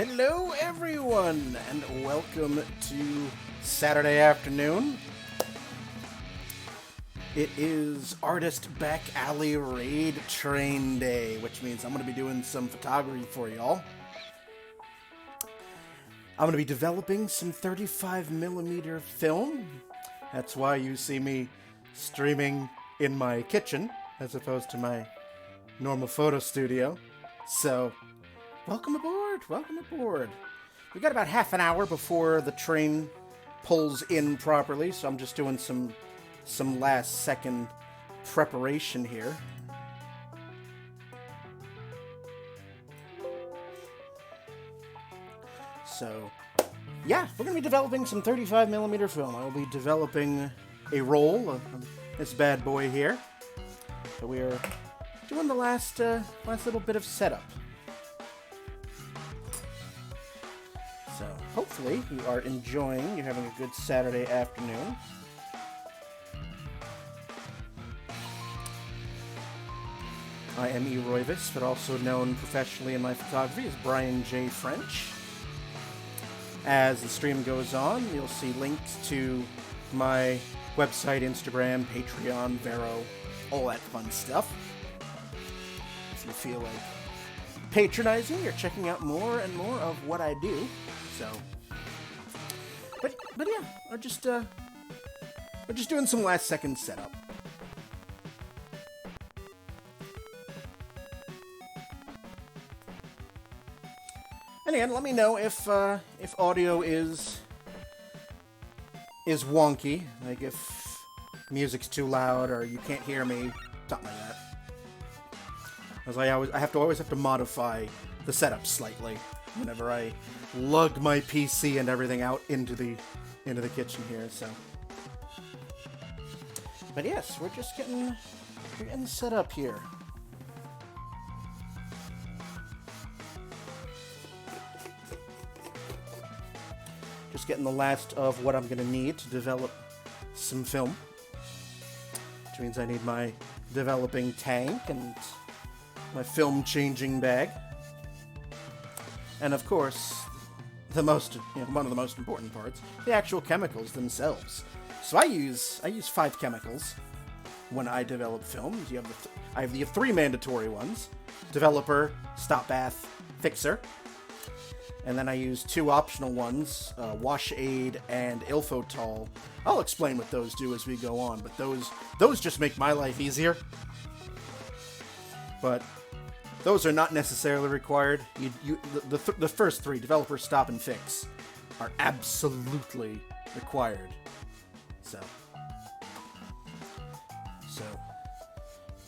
Hello, everyone, and welcome to Saturday afternoon. It is Artist Back Alley Raid Train Day, which means I'm going to be doing some photography for y'all. I'm going to be developing some 35mm film. That's why you see me streaming in my kitchen as opposed to my normal photo studio. So, welcome aboard, welcome aboard. We got about half an hour before the train pulls in properly, so I'm just doing some last second preparation here. So, yeah, we're going to be developing some 35mm film. I will be developing a roll of this bad boy here. So we are doing the last little bit of setup. So, hopefully you are enjoying, you're having a good Saturday afternoon. I am E. Royvis, but also known professionally in my photography as Brian J. French. As the stream goes on, you'll see links to my website, Instagram, Patreon, Vero, all that fun stuff. If you feel like patronizing or checking out more and more of what I do. So, but yeah, we're just doing some last second setup. And again, let me know if audio is wonky, like if music's too loud or you can't hear me, something like that. As I always have to modify the setup slightly whenever I lug my PC and everything out into the kitchen here. So, but yes, we're getting set up here. Just getting the last of what I'm going to need to develop some film. Which means I need my developing tank and my film changing bag. And of course, one of the most important parts, the actual chemicals themselves. So I use 5 chemicals when I develop film. I have the 3 mandatory ones: developer, stop bath, fixer. And then I use 2 optional ones, Wash Aid and Ilfotol. I'll explain what those do as we go on, but those just make my life easier. But those are not necessarily required. The first 3, developer, stop, and fix, are absolutely required. So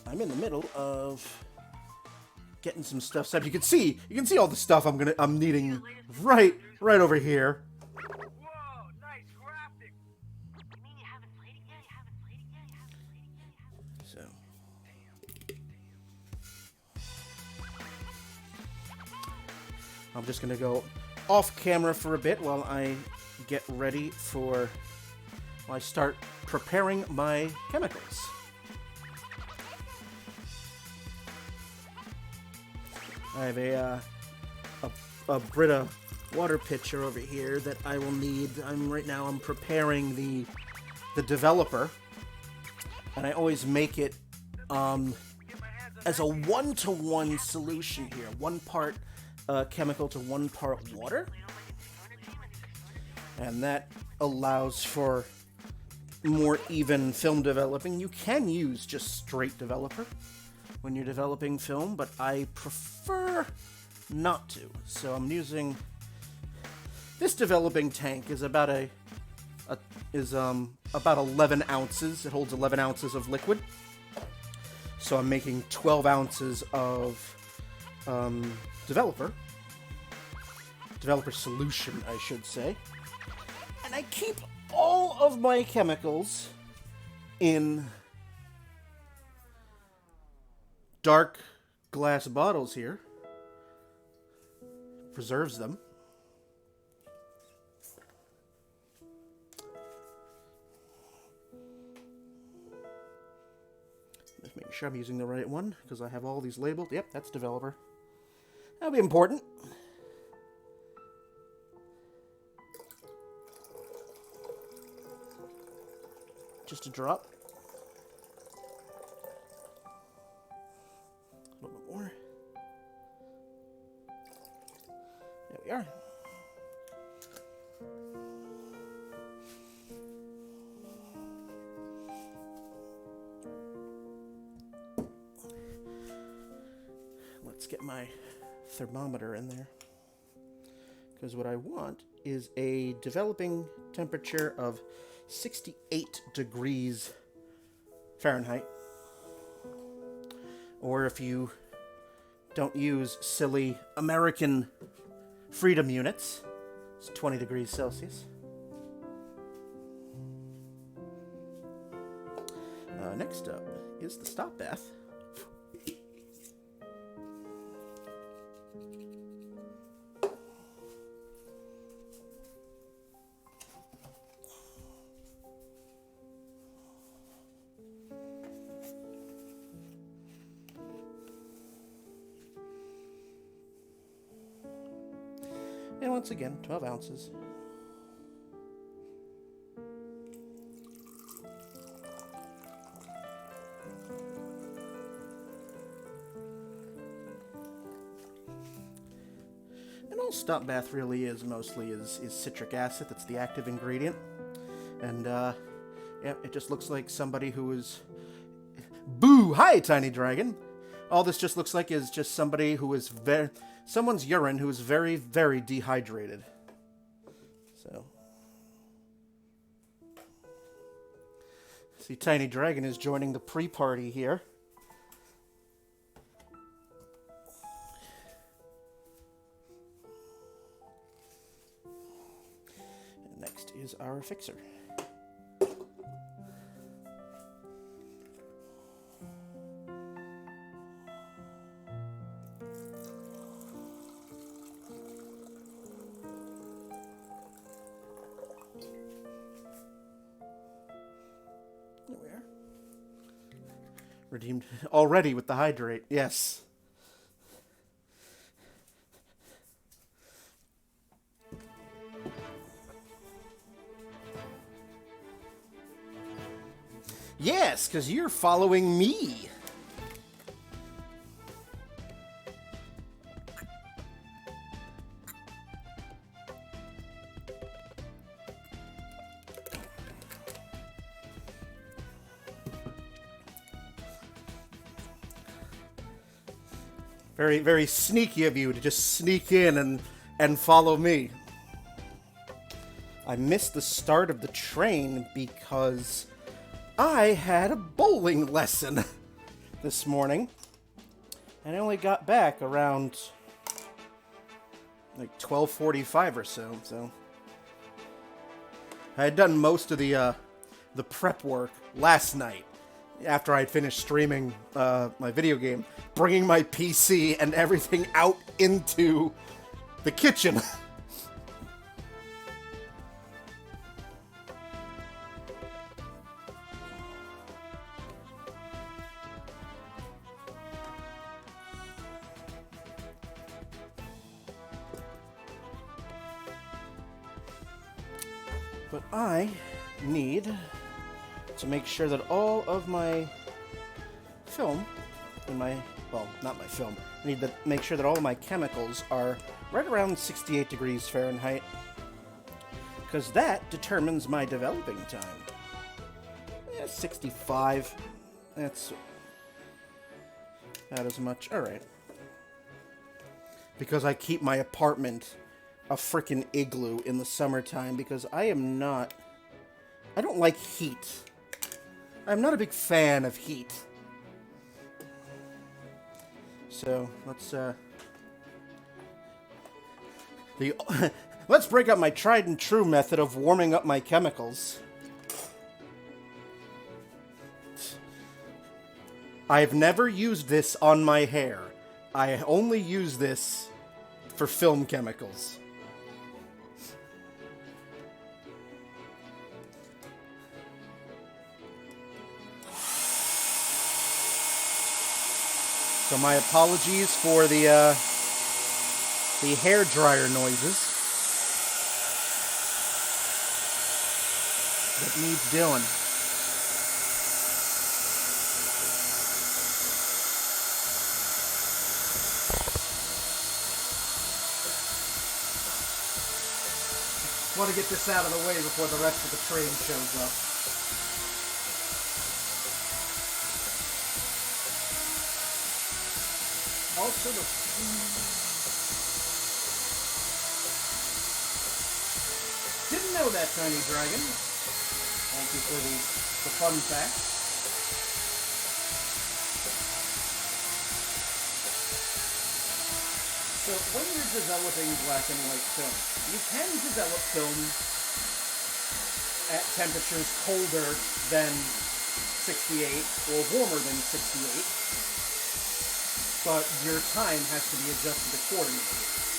I'm in the middle of getting some stuff set up. You can see all the stuff I'm needing right over here. Whoa, nice graphic. You mean you haven't played it yet? So I'm just gonna go off camera for a bit while I get ready while I start preparing my chemicals. I have a Brita water pitcher over here that I will need. I'm preparing the developer, and I always make it as a 1-to-1 solution here. 1 part chemical to 1 part water, and that allows for more even film developing. You can use just straight developer when you're developing film, but I prefer not to. So I'm using this developing tank is about 11 ounces. It holds 11 ounces of liquid. So I'm making 12 ounces of developer solution, I should say. And I keep all of my chemicals in dark glass bottles here. Preserves them. Just making sure I'm using the right one, because I have all these labeled. Yep, that's developer. That'll be important. just a drop. A little bit more. There we are. Let's get my thermometer in there. Because what I want is a developing temperature of 68 degrees Fahrenheit. Or if you don't use silly American freedom units, it's 20 degrees Celsius. Next up is the stop bath. And once again, 12 ounces. And all stop bath really is mostly is citric acid. That's the active ingredient. And yeah, it just looks like somebody who is... Boo! Hi, Tiny Dragon! All this just looks like is just somebody who is someone's urine who is very, very dehydrated. So. See, Tiny Dragon is joining the pre-party here. And next is our fixer. There we are. Redeemed already with the hydrate. Yes. Yes, because you're following me. Very, very sneaky of you to just sneak in and follow me. I missed the start of the train because I had a bowling lesson this morning. And I only got back around like 12:45 or so. So I had done most of the prep work last night. After I'd finished streaming my video game, bringing my PC and everything out into the kitchen. But I need to make sure that all of my film in my, well, not my film, I need to make sure that all of my chemicals are right around 68 degrees Fahrenheit, because that determines my developing time. 65. That's not as much. Alright. Because I keep my apartment a frickin' igloo in the summertime, because I don't like heat. I'm not a big fan of heat. So, let's break up my tried and true method of warming up my chemicals. I've never used this on my hair. I only use this for film chemicals. So my apologies for the hair dryer noises. It needs doing. Want to get this out of the way before the rest of the train shows up. Also, didn't know that, Tiny Dragon. Thank you for the fun fact. So, when you're developing black and white film, you can develop film at temperatures colder than 68 or warmer than 68, but your time has to be adjusted accordingly.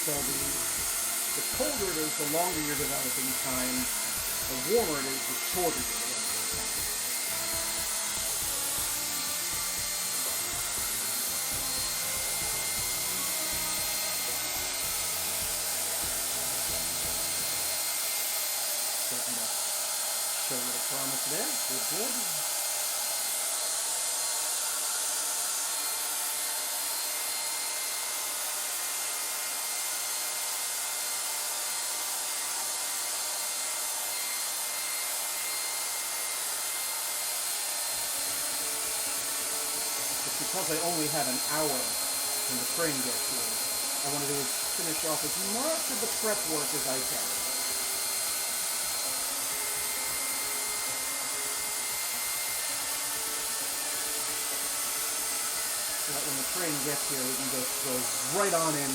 So the colder it is, the longer your developing time. The warmer it is, the shorter your developing time. Starting to show a little promise there. Good. Because I only have an hour when the train gets here, I want to do is finish off as much of the prep work as I can. So that when the train gets here, we can just go right on in.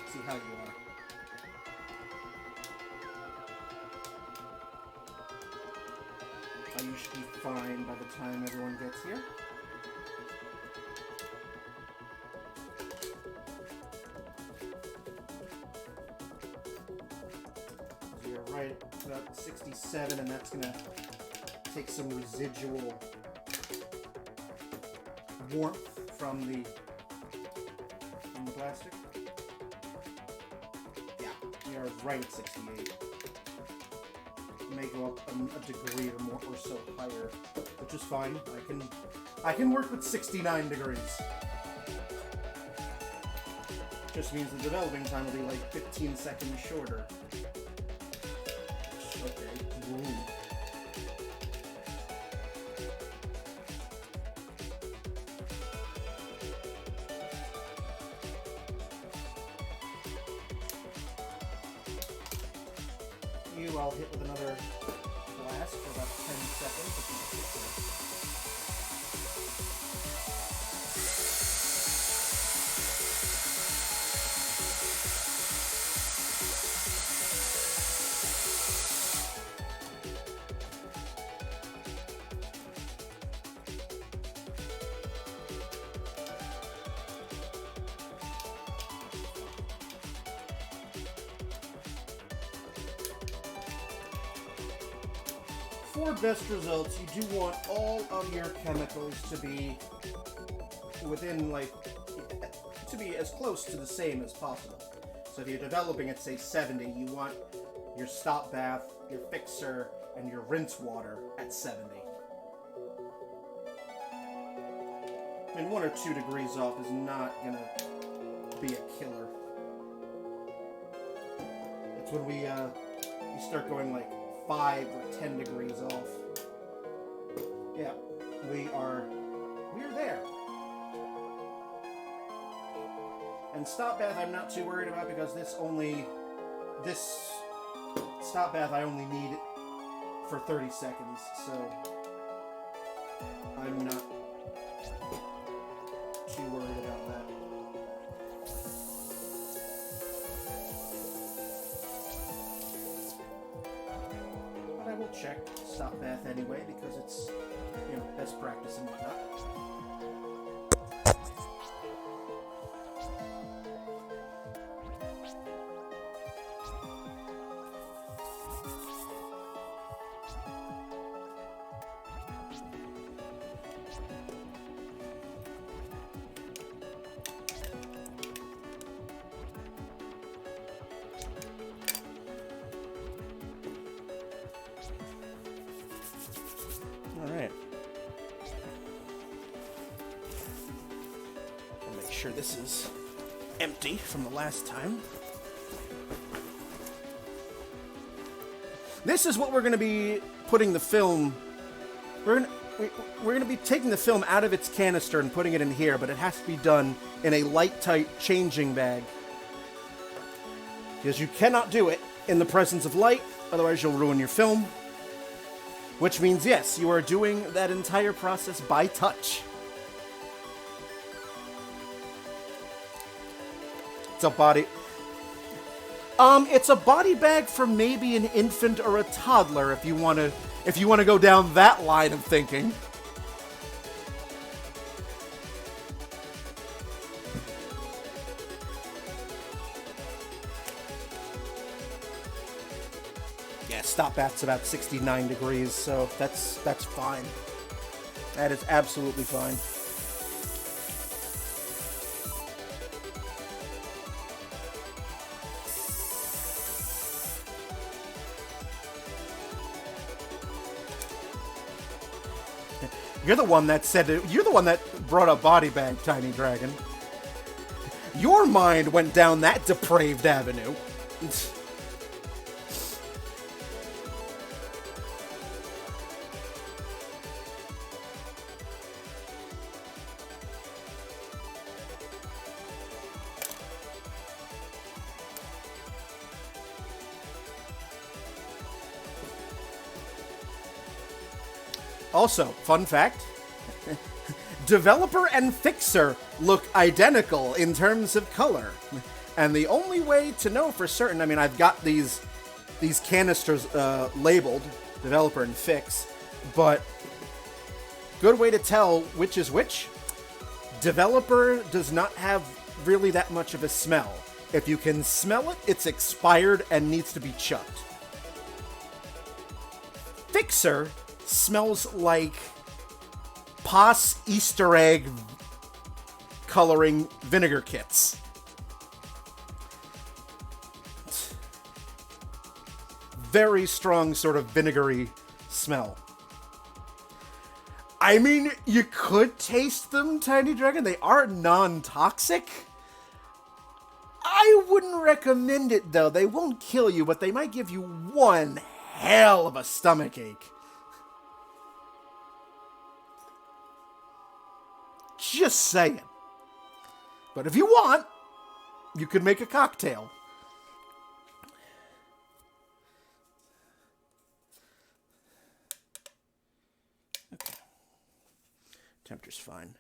See how you are. You should be fine by the time everyone gets here. You're right about 67, and that's gonna take some residual warmth from the plastic. Yeah, we are right at 68. May go up a degree or more or so higher, which is fine. I can work with 69 degrees. Just means the developing time will be like 15 seconds shorter. Okay. Ooh. I'll hit with another blast for about 10 seconds. For best results, you do want all of your chemicals to be within, to be as close to the same as possible. So if you're developing at, say, 70, you want your stop bath, your fixer, and your rinse water at 70. And 1 or 2 degrees off is not going to be a killer. It's when we start going, 5 or 10 degrees off. Yeah, we're there. And stop bath I'm not too worried about because this stop bath I only need for 30 seconds, so I'm not too worried about that. Check stop bath anyway because it's, best practice and whatnot. Alright. sure this is empty from the last time. This is what we're going to be putting the film... We're going to be taking the film out of its canister and putting it in here, but it has to be done in a light-tight changing bag. Because you cannot do it in the presence of light, otherwise you'll ruin your film. Which means, yes, you are doing that entire process by touch. It's a body... it's a body bag for maybe an infant or a toddler if you want to go down that line of thinking. Yeah, stop at's about 69 degrees, so that's fine. That is absolutely fine. You're the one that said it. You're the one that brought up body bag, Tiny Dragon. Your mind went down that depraved avenue. Also, fun fact, Developer and Fixer look identical in terms of color. And the only way to know for certain, I mean, I've got these canisters labeled, Developer and Fix, but good way to tell which is which, Developer does not have really that much of a smell. If you can smell it, it's expired and needs to be chucked. Fixer smells like Pos Easter egg coloring vinegar kits. Very strong sort of vinegary smell. I mean, you could taste them, Tiny Dragon. They are non-toxic. I wouldn't recommend it, though. They won't kill you, but they might give you one hell of a stomachache. Just saying. But if you want, you could make a cocktail. Okay. Temperature's fine.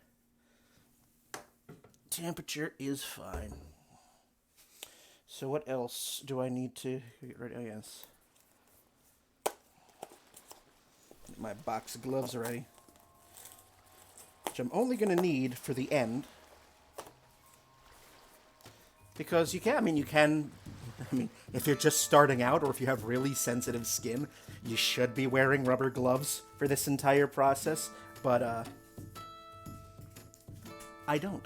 Temperature is fine. So what else do I need to get ready? Oh, yes. Get my box of gloves ready. Which I'm only going to need for the end. Because you can, if you're just starting out or if you have really sensitive skin, you should be wearing rubber gloves for this entire process. But, I don't.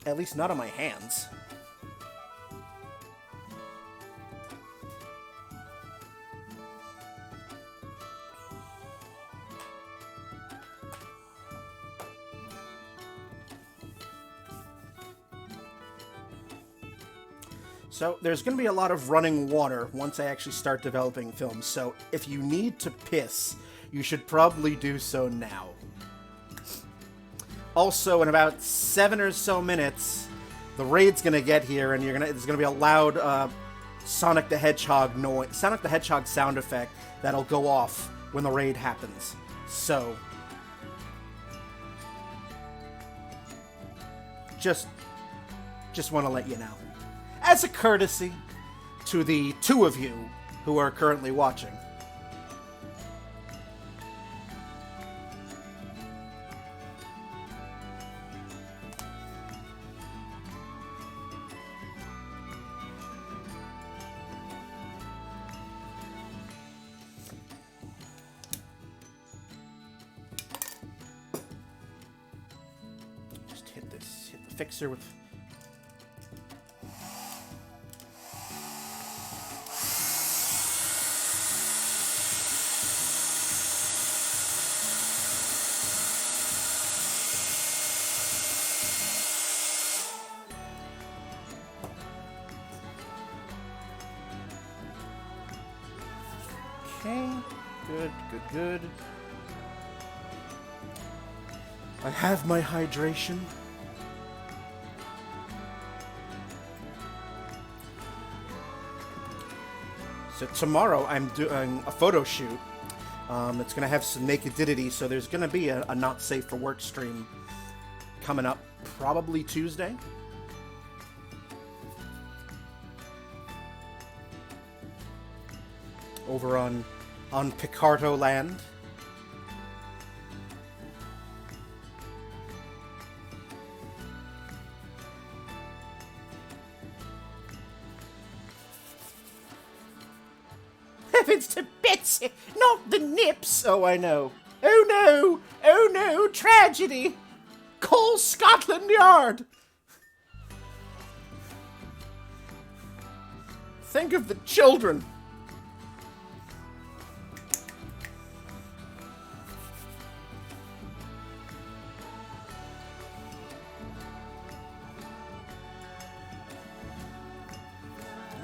At least not on my hands. So there's going to be a lot of running water once I actually start developing films. So if you need to piss, you should probably do so now. Also, in about 7 or so minutes, the raid's going to get here, and there's going to be a loud Sonic the Hedgehog noise, Sonic the Hedgehog sound effect that'll go off when the raid happens. So just want to let you know. As a courtesy to the 2 of you who are currently watching. Just hit the fixer with... Okay. Good, good, good. I have my hydration. So tomorrow I'm doing a photo shoot. It's going to have some nakedity, so there's going to be a Not Safe for Work stream coming up probably Tuesday. Over on Picardo Land. Heavens to Betsy, not the nips! Oh, I know. Oh no! Oh no! Tragedy! Call Scotland Yard! Think of the children.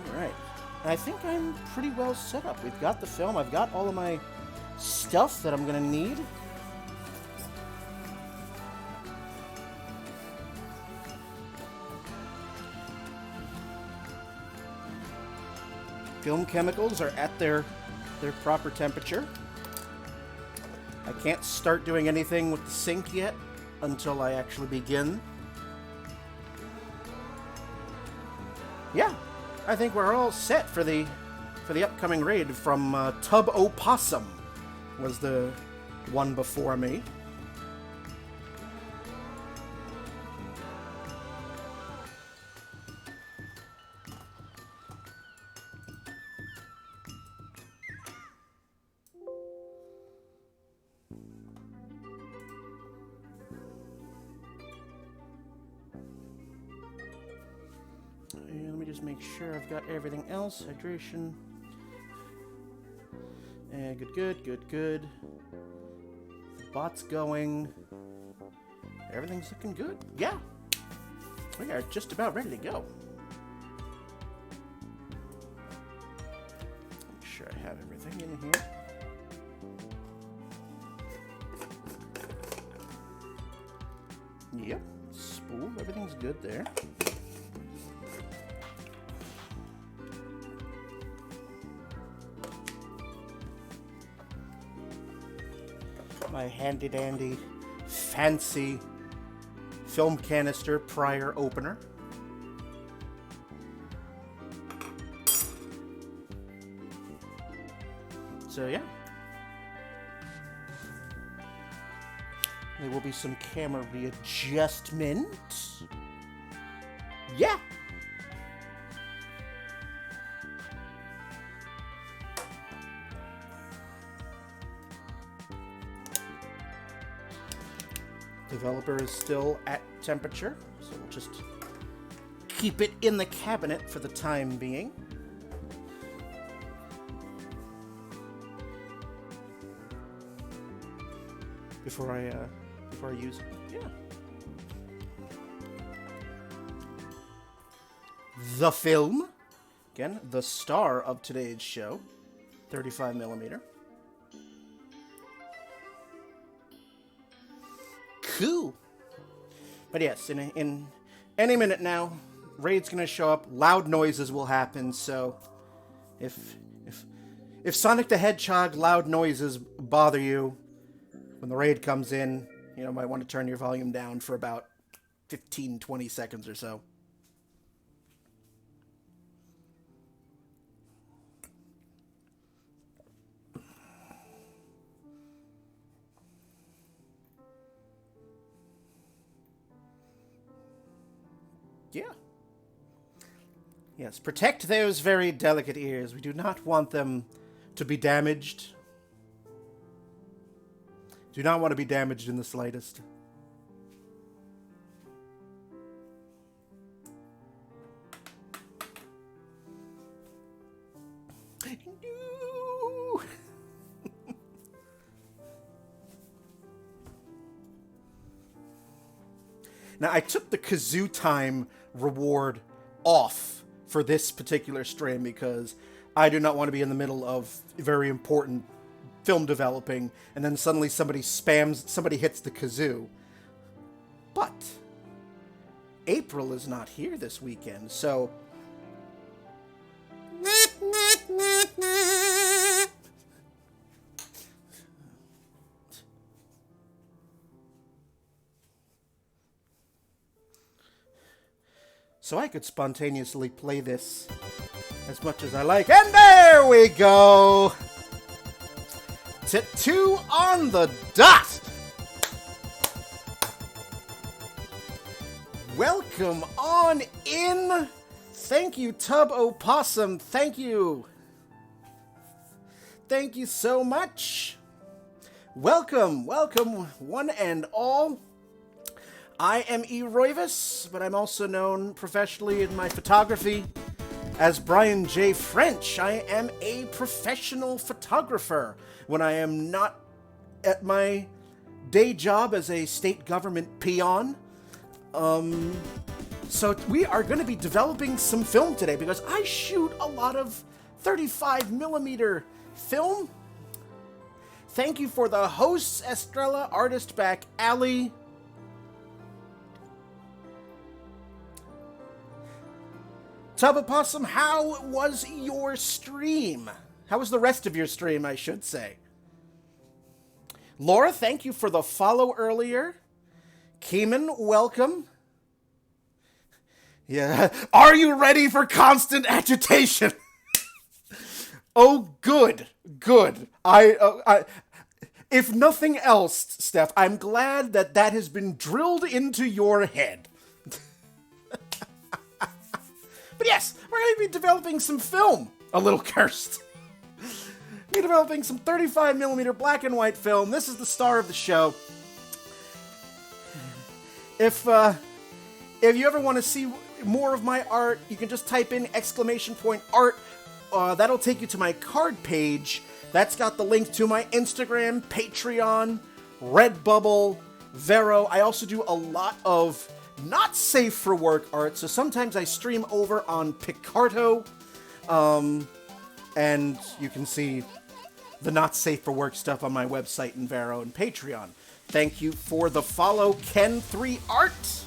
Alright. I think I'm pretty well set up. We've got the film. I've got all of my stuff that I'm going to need. Film chemicals are at their proper temperature. I can't start doing anything with the sink yet until I actually begin. Yeah, I think we're all set for the upcoming raid from Tub Opossum was the one before me. And let me just make sure I've got everything else. Hydration. And good. The bot's going. Everything's looking good. Yeah. We are just about ready to go. Make sure I have everything in here. Yep. Spool. Everything's good there. My handy-dandy, fancy film canister prior opener. So yeah. There will be some camera readjustment. Yeah. Developer is still at temperature, so we'll just keep it in the cabinet for the time being. Before I use it. Yeah. The film. Again, the star of today's show. 35mm. Cool. But yes, in any minute now, raid's gonna show up. Loud noises will happen. So, if Sonic the Hedgehog loud noises bother you when the raid comes in, you know, might want to turn your volume down for about 15-20 seconds or so. Yeah. Yes, protect those very delicate ears. We do not want them to be damaged. Do not want to be damaged in the slightest. No. Now, I took the kazoo time reward off for this particular stream because I do not want to be in the middle of very important film developing, and then suddenly somebody hits the kazoo. But April is not here this weekend, so I could spontaneously play this as much as I like. And there we go! To 2 on the dot! Welcome on in! Thank you, Tub Opossum. Thank you. Thank you so much. Welcome, welcome, one and all. I am E. Roivas, but I'm also known professionally in my photography as Brian J. French. I am a professional photographer when I am not at my day job as a state government peon. So we are going to be developing some film today because I shoot a lot of 35mm film. Thank you for the hosts, Estrella, Artist Back Alley. Tub Opossum, how was your stream? How was the rest of your stream, I should say? Laura, thank you for the follow earlier. Keeman, welcome. Yeah. Are you ready for constant agitation? Oh, good. Good. If nothing else, Steph, I'm glad that has been drilled into your head. But yes, we're going to be developing some film. A little cursed. We're developing some 35mm black and white film. This is the star of the show. If you ever want to see more of my art, you can just type in !art. That'll take you to my card page. That's got the link to my Instagram, Patreon, Redbubble, Vero. I also do a lot of not safe for work art, so sometimes I stream over on Picarto, and you can see the not safe for work stuff on my website and Vero and Patreon. Thank you for the follow, Ken3Art.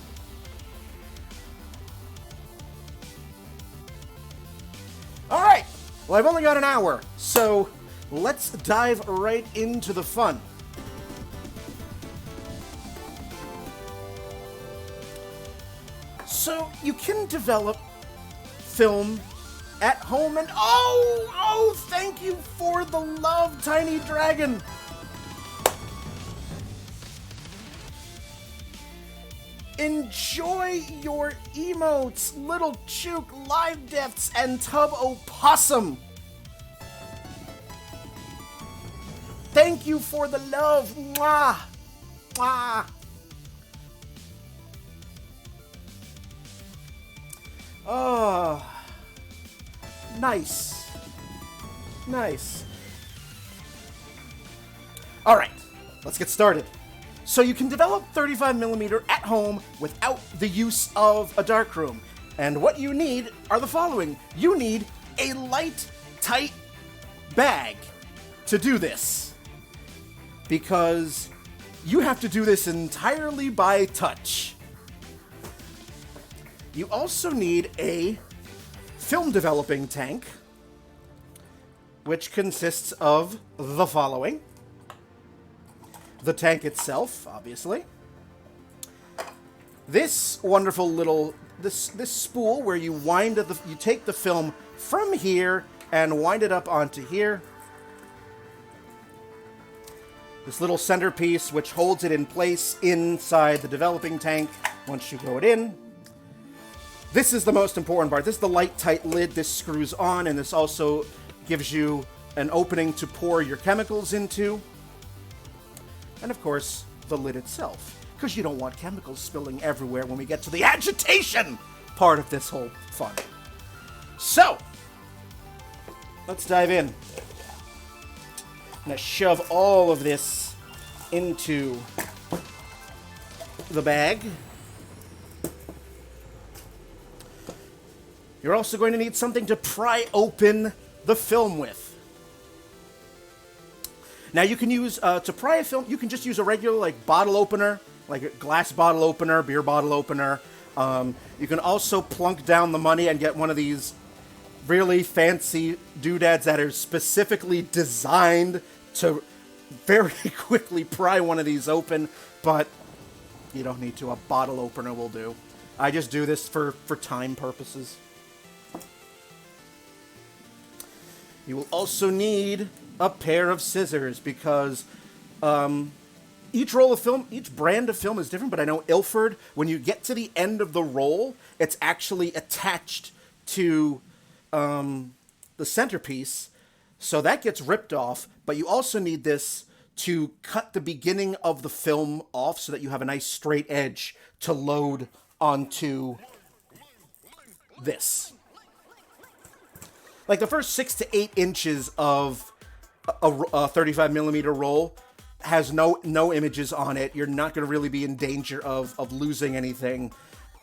Alright, well, I've only got an hour, so let's dive right into the fun. So, you can develop film at home, and oh, thank you for the love, Tiny Dragon. Enjoy your emotes, Little Chook, Live Deaths, and Tub Opossum. Thank you for the love. Mwah. Mwah. Oh, nice. Nice. All right, let's get started. So you can develop 35mm at home without the use of a darkroom. And what you need are the following. You need a light, tight bag to do this. Because you have to do this entirely by touch. You also need a film developing tank, which consists of the following. The tank itself, obviously. This wonderful little, this spool where you you take the film from here and wind it up onto here. This little centerpiece which holds it in place inside the developing tank once you go it in. This is the most important part. This is the light, tight lid. This screws on, and this also gives you an opening to pour your chemicals into. And, of course, the lid itself, because you don't want chemicals spilling everywhere when we get to the agitation part of this whole fun. So, let's dive in. I'm going to shove all of this into the bag. You're also going to need something to pry open the film with. Now you can use, to pry a film, you can just use a regular like bottle opener, like a glass bottle opener, beer bottle opener. You can also plunk down the money and get one of these really fancy doodads that are specifically designed to very quickly pry one of these open, but you don't need to. A bottle opener will do. I just do this for time purposes. You will also need a pair of scissors because each roll of film, each brand of film is different, but I know Ilford, when you get to the end of the roll, it's actually attached to the centerpiece, so that gets ripped off, but you also need this to cut the beginning of the film off so that you have a nice straight edge to load onto this. Like the first 6 to 8 inches of a 35 millimeter roll has no images on it. You're not going to really be in danger of losing anything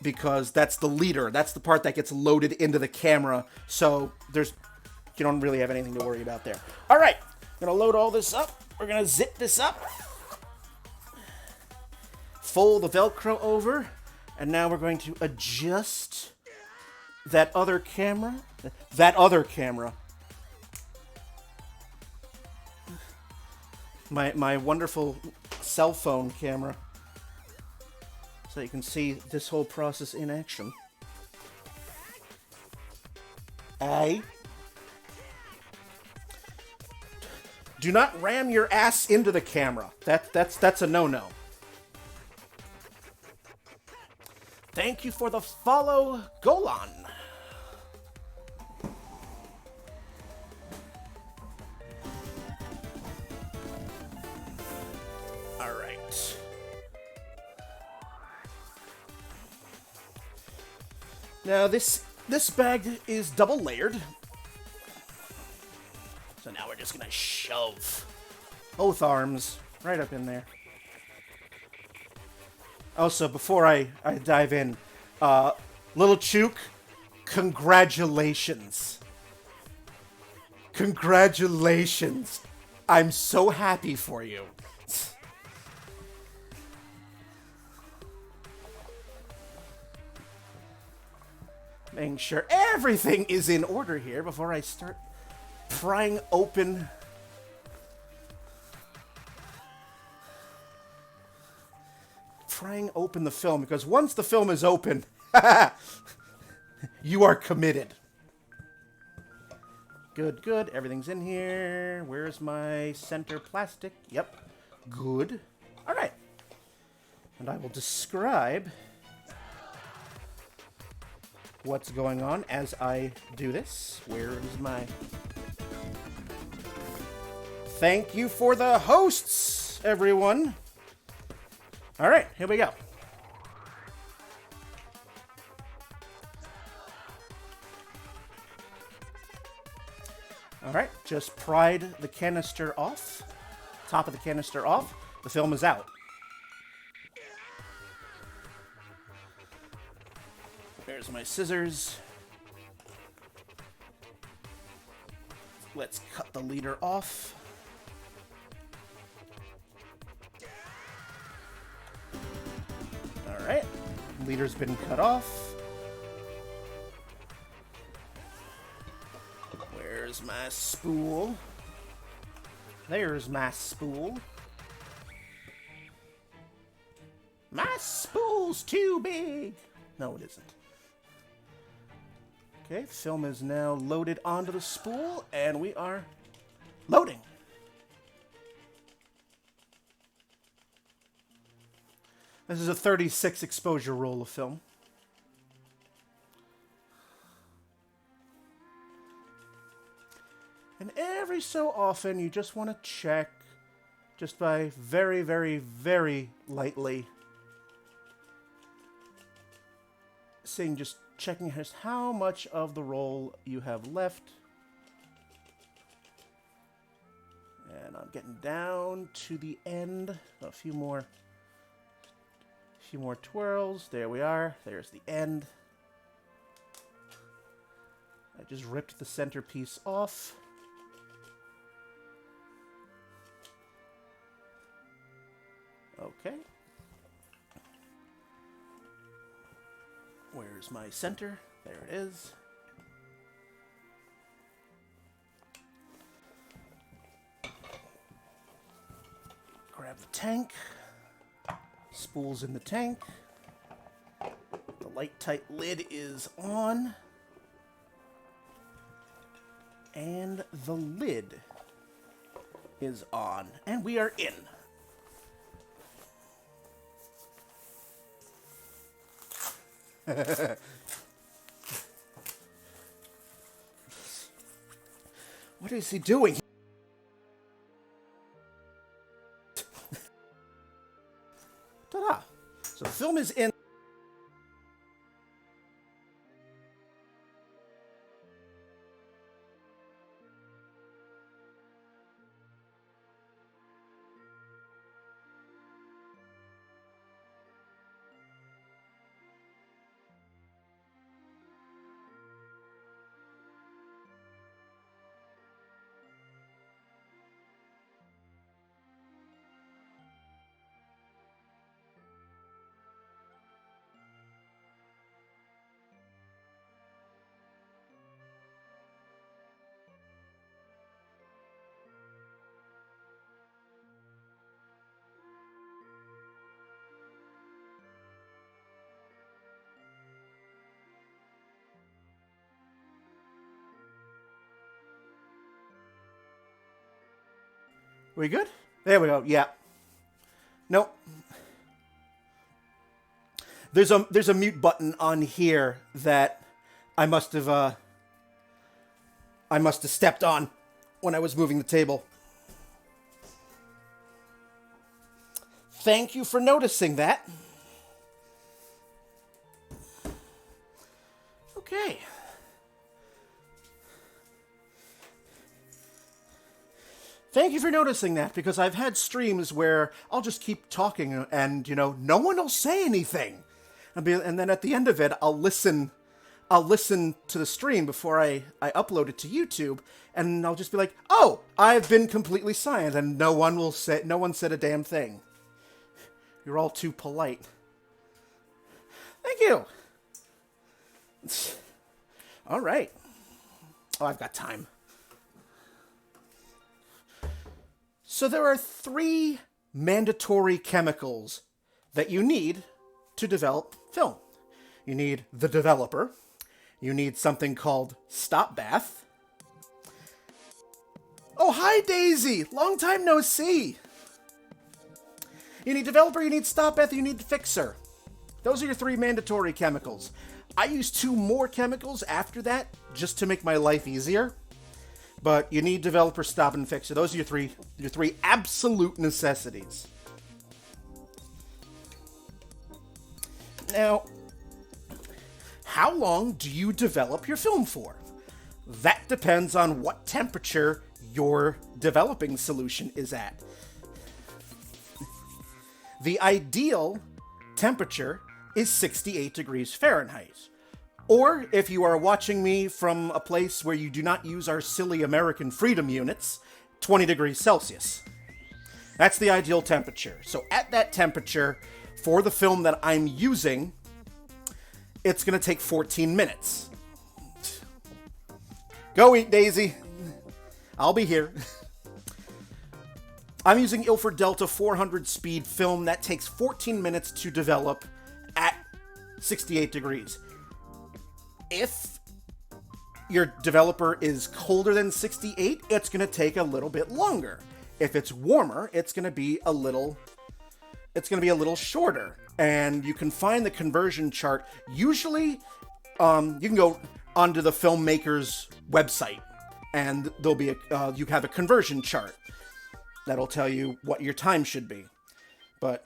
because that's the leader. That's the part that gets loaded into the camera. So you don't really have anything to worry about there. All right, I'm going to load all this up. We're going to zip this up. Fold the Velcro over. And now we're going to adjust that other camera. My wonderful cell phone camera. So you can see this whole process in action. Do not ram your ass into the camera. That's a no-no. Thank you for the follow, Golan. All right. Now this bag is double layered. So now we're just gonna shove both arms right up in there. Also, before I dive in, Little Chook, congratulations. Congratulations. I'm so happy for you. Making sure everything is in order here before I start prying open the film, because once the film is open, you are committed. Good. Everything's in here. Where's my center plastic? Yep. Good. All right. And I will describe what's going on as I do this. Where is my... Thank you for the hosts, everyone. All right, here we go. All right, just pried the canister off. Top of the canister off. The film is out. There's my scissors. Let's cut the leader off. All right, leader's been cut off. Where's my spool? There's my spool. My spool's too big. No, it isn't. Okay, film is now loaded onto the spool, and we are loading. This is a 36 exposure roll of film. And every so often, you just want to check, just by very, very, very lightly, just checking just how much of the roll you have left. And I'm getting down to the end. A few more twirls. There we are. There's the end. I just ripped the centerpiece off. Okay. Where's my center? There it is. Grab the tank. Spools in the tank. The light-tight lid is on. And the lid is on. And we are in. What is he doing? Ta-da! So the film is in. We good? There we go. Yeah. Nope. There's a mute button on here that I must have stepped on when I was moving the table. Thank you for noticing that. Okay. Thank you for noticing that, because I've had streams where I'll just keep talking and, no one will say anything. And then at the end of it, I'll listen to the stream before I upload it to YouTube, and I'll just be like, oh, I've been completely silent, and no one said a damn thing. You're all too polite. Thank you. All right. Oh, I've got time. So there are 3 mandatory chemicals that you need to develop film. You need the developer. You need something called stop bath. Oh, hi, Daisy! Long time no see! You need developer, you need stop bath, you need fixer. Those are your 3 mandatory chemicals. I use 2 more chemicals after that just to make my life easier. But you need developer, stop, and fixer. Those are your three absolute necessities. Now, how long do you develop your film for? That depends on what temperature your developing solution is at. The ideal temperature is 68 degrees Fahrenheit. Or, if you are watching me from a place where you do not use our silly American freedom units, 20 degrees Celsius. That's the ideal temperature. So at that temperature, for the film that I'm using, it's going to take 14 minutes. Go eat, Daisy. I'll be here. I'm using Ilford Delta 400 speed film that takes 14 minutes to develop at 68 degrees. If your developer is colder than 68, it's going to take a little bit longer. If it's warmer, it's going to be a little shorter. And you can find the conversion chart. Usually, you can go onto the filmmaker's website, and there'll be you have a conversion chart that'll tell you what your time should be. But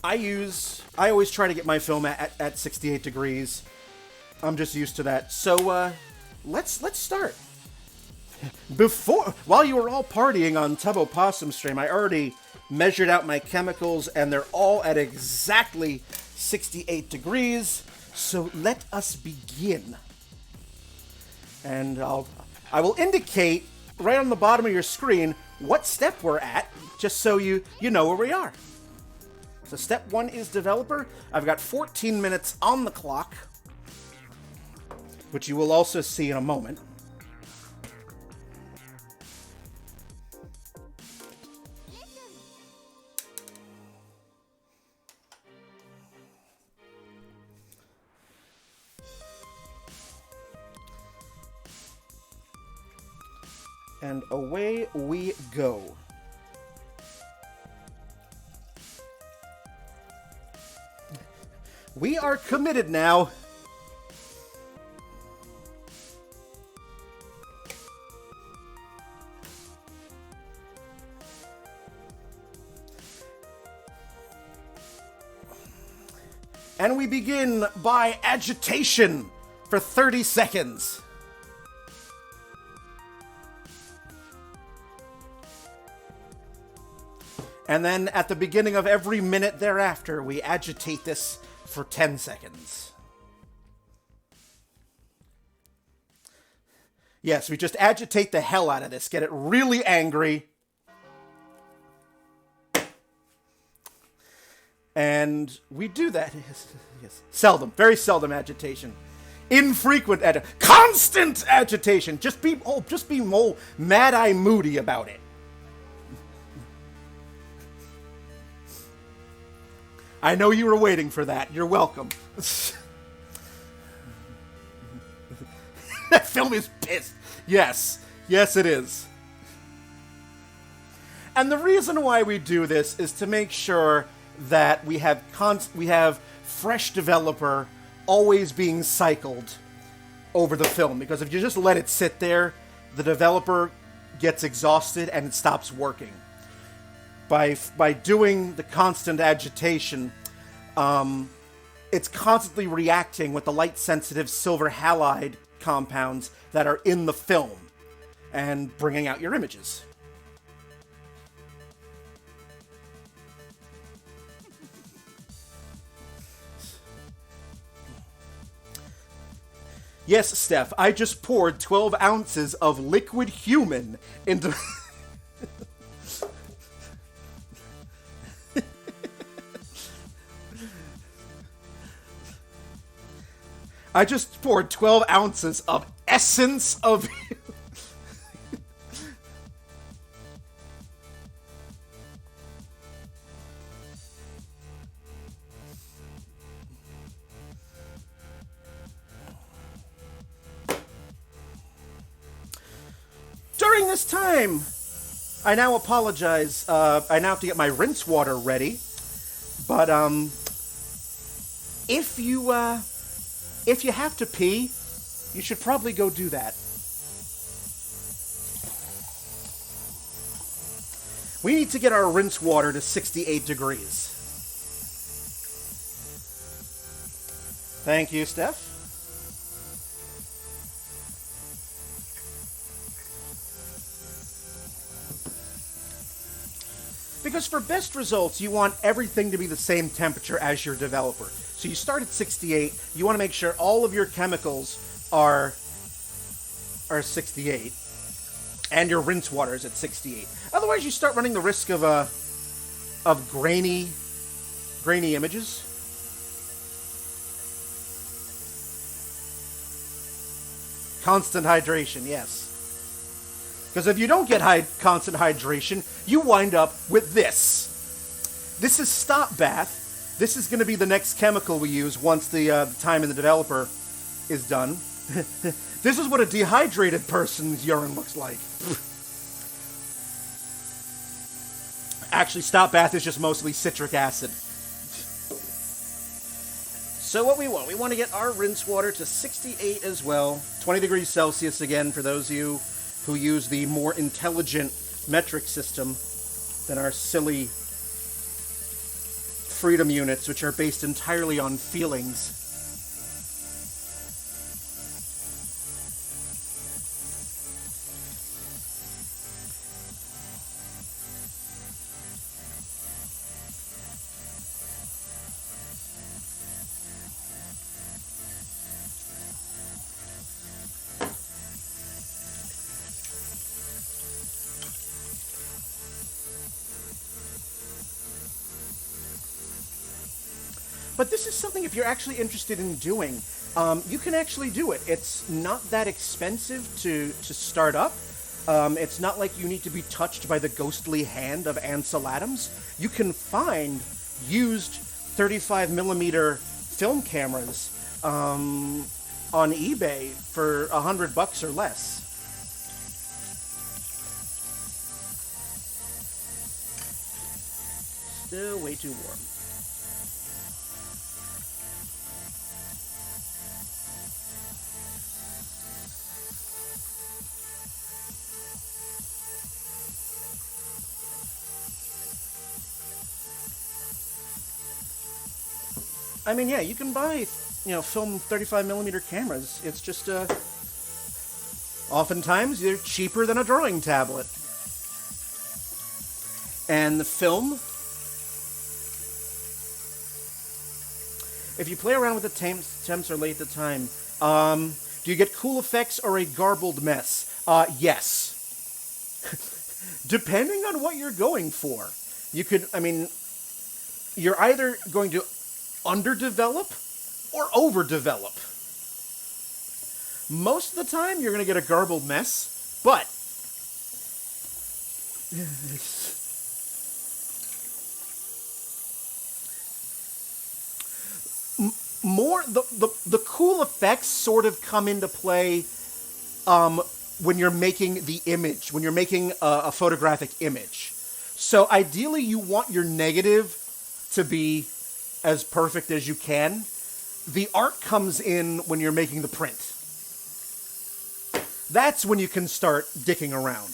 I always try to get my film at 68 degrees. I'm just used to that. So let's start. While you were all partying on Tubbo Possum stream, I already measured out my chemicals, and they're all at exactly 68 degrees. So let us begin. And I will indicate right on the bottom of your screen what step we're at, just so you know where we are. So step 1 is developer. I've got 14 minutes on the clock, which you will also see in a moment. And away we go. We are committed now. And we begin by agitation for 30 seconds. And then at the beginning of every minute thereafter, we agitate this for 10 seconds. Yes, we just agitate the hell out of this. Get it really angry. And we do that. Yes. Seldom. Very seldom agitation. Infrequent constant agitation. Just be more mad-eye moody about it. I know you were waiting for that. You're welcome. That film is pissed. Yes. Yes, it is. And the reason why we do this is to make sure that we have fresh developer always being cycled over the film. Because if you just let it sit there, the developer gets exhausted and it stops working. By doing the constant agitation, it's constantly reacting with the light-sensitive silver halide compounds that are in the film and bringing out your images. Yes, Steph, I just poured 12 ounces of liquid human into... I just poured 12 ounces of essence of... During this time, I now apologize. I now have to get my rinse water ready. But, if you have to pee, you should probably go do that. We need to get our rinse water to 68 degrees. Thank you, Steph. Because for best results, you want everything to be the same temperature as your developer. So you start at 68, you want to make sure all of your chemicals are 68, and your rinse water is at 68. Otherwise, you start running the risk of grainy images. Constant hydration, yes. Because if you don't get constant hydration, you wind up with this. This is Stop Bath. This is going to be the next chemical we use once the time in the developer is done. This is what a dehydrated person's urine looks like. Actually, Stop Bath is just mostly citric acid. So what we want to get our rinse water to 68 as well. 20 degrees Celsius again for those of you who use the more intelligent metric system than our silly freedom units, which are based entirely on feelings. But this is something, if you're actually interested in doing, you can actually do it. It's not that expensive to start up. It's not like you need to be touched by the ghostly hand of Ansel Adams. You can find used 35mm film cameras on eBay for $100 or less. Still way too warm. I mean, yeah, you can buy, film 35mm cameras. It's just, oftentimes they're cheaper than a drawing tablet. And the film, if you play around with the temps or late the time, do you get cool effects or a garbled mess? Yes. Depending on what you're going for. You're either going to underdevelop or overdevelop. Most of the time, you're going to get a garbled mess, but the cool effects sort of come into play when you're making the image, when you're making a photographic image. So ideally, you want your negative to be as perfect as you can. The art comes in when you're making the print. That's when you can start dicking around.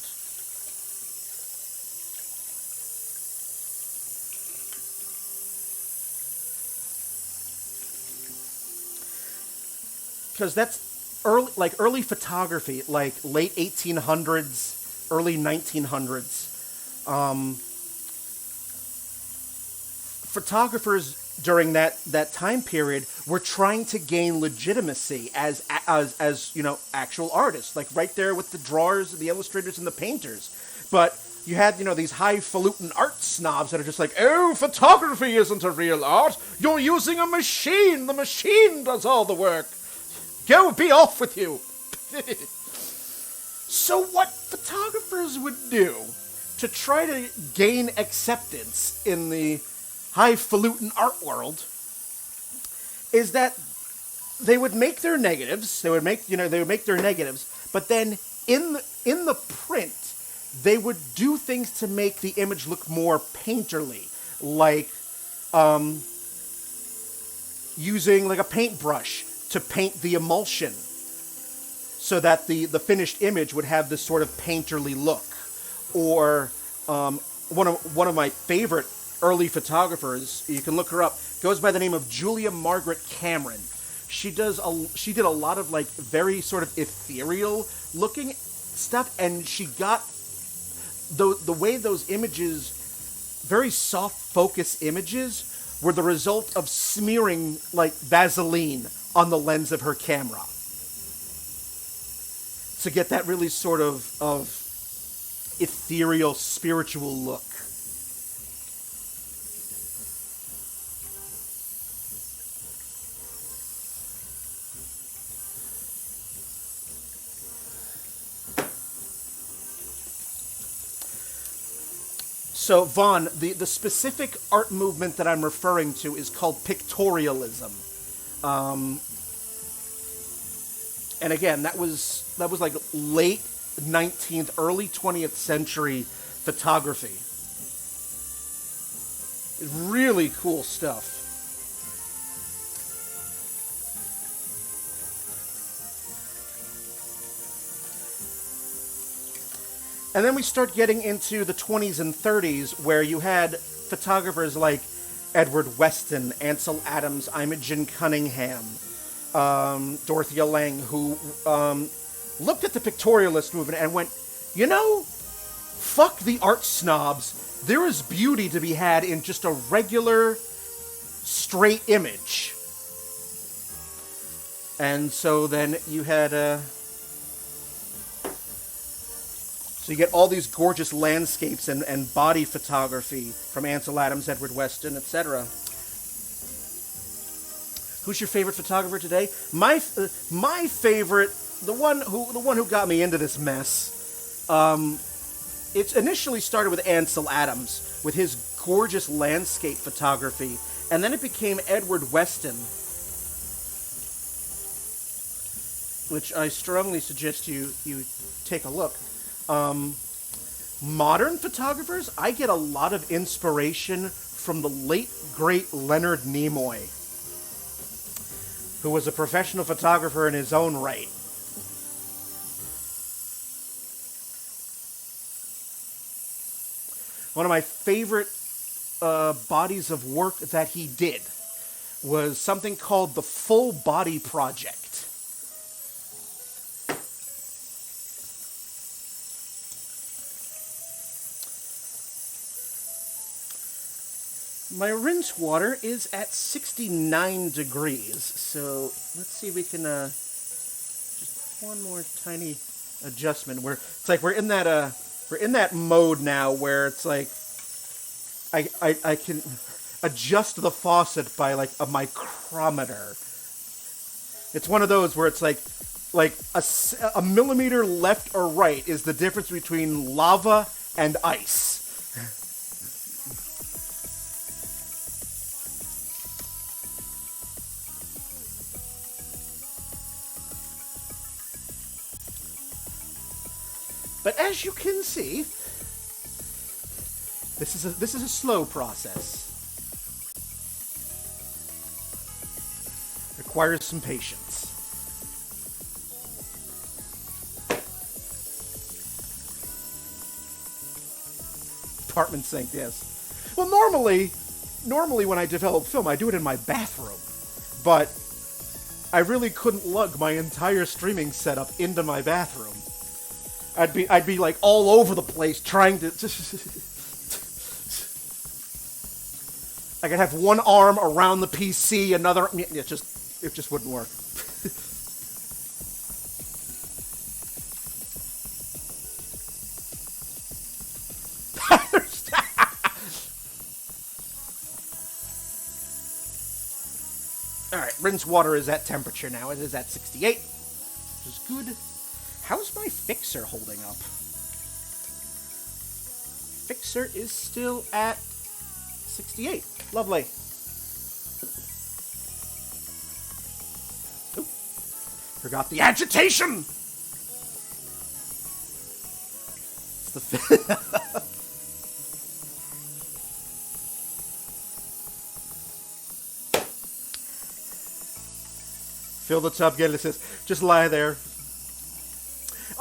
Because that's early photography, like late 1800s, early 1900s. Photographers during that time period were trying to gain legitimacy as actual artists, like right there with the drawers, the illustrators, and the painters. But you had these highfalutin art snobs that are just like, oh, photography isn't a real art. You're using a machine. The machine does all the work. Go, be off with you. So what photographers would do to try to gain acceptance in the highfalutin art world is that they would make their negatives. They would make their negatives, but then in the print, they would do things to make the image look more painterly, like using like a paintbrush to paint the emulsion, so that the finished image would have this sort of painterly look. Or one of my favorite early photographers, you can look her up, goes by the name of Julia Margaret Cameron. She did a lot of like very sort of ethereal looking stuff, and she got the way those images, very soft focus images, were the result of smearing like Vaseline on the lens of her camera to get that really sort of ethereal, spiritual look. So, Vaughn, the specific art movement that I'm referring to is called pictorialism. And again, that was like late 19th, early 20th century photography. Really cool stuff. And then we start getting into the 20s and 30s, where you had photographers like Edward Weston, Ansel Adams, Imogen Cunningham, Dorothea Lange, who looked at the pictorialist movement and went, fuck the art snobs. There is beauty to be had in just a regular, straight image. And so then you had So you get all these gorgeous landscapes and body photography from Ansel Adams, Edward Weston, etc. Who's your favorite photographer today? My favorite, the one who got me into this mess. It initially started with Ansel Adams with his gorgeous landscape photography, and then it became Edward Weston, which I strongly suggest you take a look. Modern photographers, I get a lot of inspiration from the late, great Leonard Nimoy, who was a professional photographer in his own right. One of my favorite bodies of work that he did was something called the Full Body Project. My rinse water is at 69 degrees, so let's see if we can, just one more tiny adjustment where it's like we're in that mode now where it's like I can adjust the faucet by like a micrometer. It's one of those where it's like a millimeter left or right is the difference between lava and ice. But as you can see, this is a slow process. Requires some patience. Apartment sink, yes. Well, normally when I develop film, I do it in my bathroom, but I really couldn't lug my entire streaming setup into my bathroom. I'd be like all over the place trying to. I could have one arm around the PC, another. It just wouldn't work. All right, rinse water is at temperature now. It is at 68, which is good. How's my fixer holding up? Fixer is still at 68. Lovely. Oop. Forgot the agitation! It's the fill the tub, get it. It says, just lie there.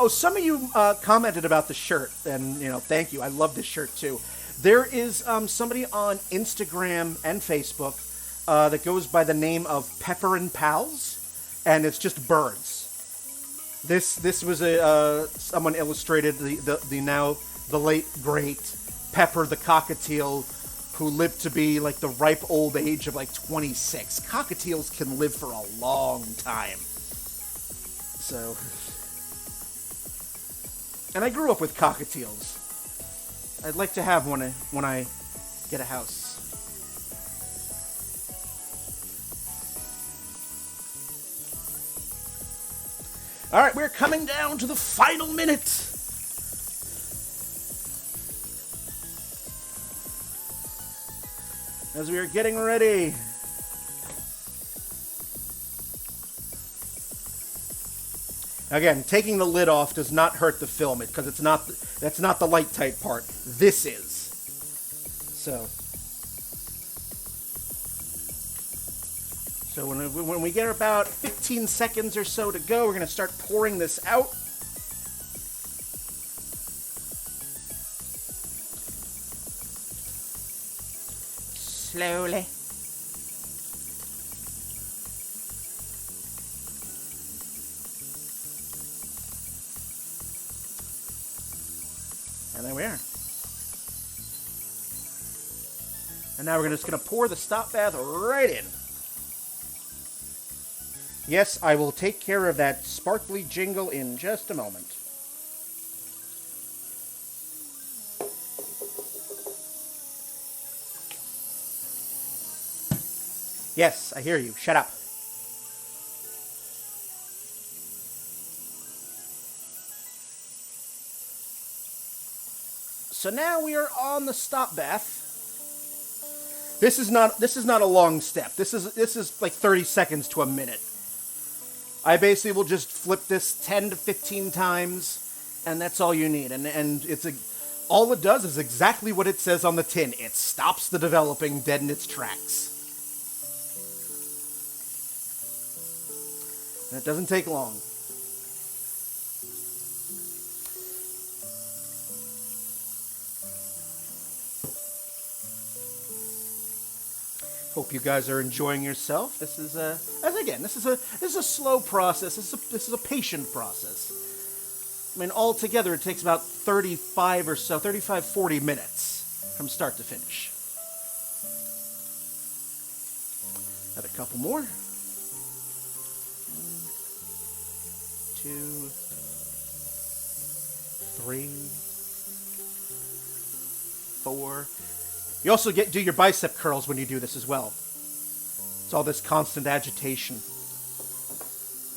Oh, some of you commented about the shirt, and, thank you. I love this shirt, too. There is somebody on Instagram and Facebook that goes by the name of Pepper and Pals, and it's just birds. This was someone illustrated the late, great Pepper the cockatiel, who lived to be, like, the ripe old age of, 26. Cockatiels can live for a long time. So... And I grew up with cockatiels. I'd like to have one when I get a house. All right, we're coming down to the final minute. As we are getting ready. Again, taking the lid off does not hurt the film because that's not the light tight part. This is. So when we get about 15 seconds or so to go, we're going to start pouring this out. Slowly. And there we are. And now we're just going to pour the stop bath right in. Yes, I will take care of that sparkly jingle in just a moment. Yes, I hear you. Shut up. So now we are on the stop bath. This is not a long step. This is like 30 seconds to a minute. I basically will just flip this 10 to 15 times, and that's all you need. And all it does is exactly what it says on the tin. It stops the developing dead in its tracks. And it doesn't take long. Hope you guys are enjoying yourself. This is a slow process. This is a patient process. I mean, altogether it takes about 40 minutes from start to finish. Add a couple more. 1, 2, 3, 4. You also do your bicep curls when you do this as well. It's all this constant agitation.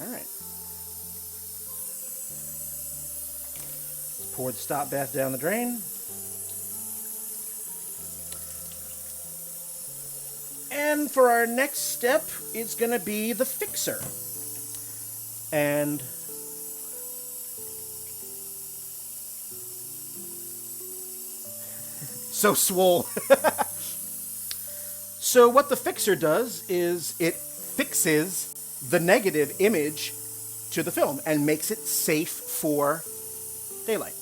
All right. Let's pour the stop bath down the drain. And for our next step, it's going to be the fixer. And so swole. So what the fixer does is it fixes the negative image to the film and makes it safe for daylight.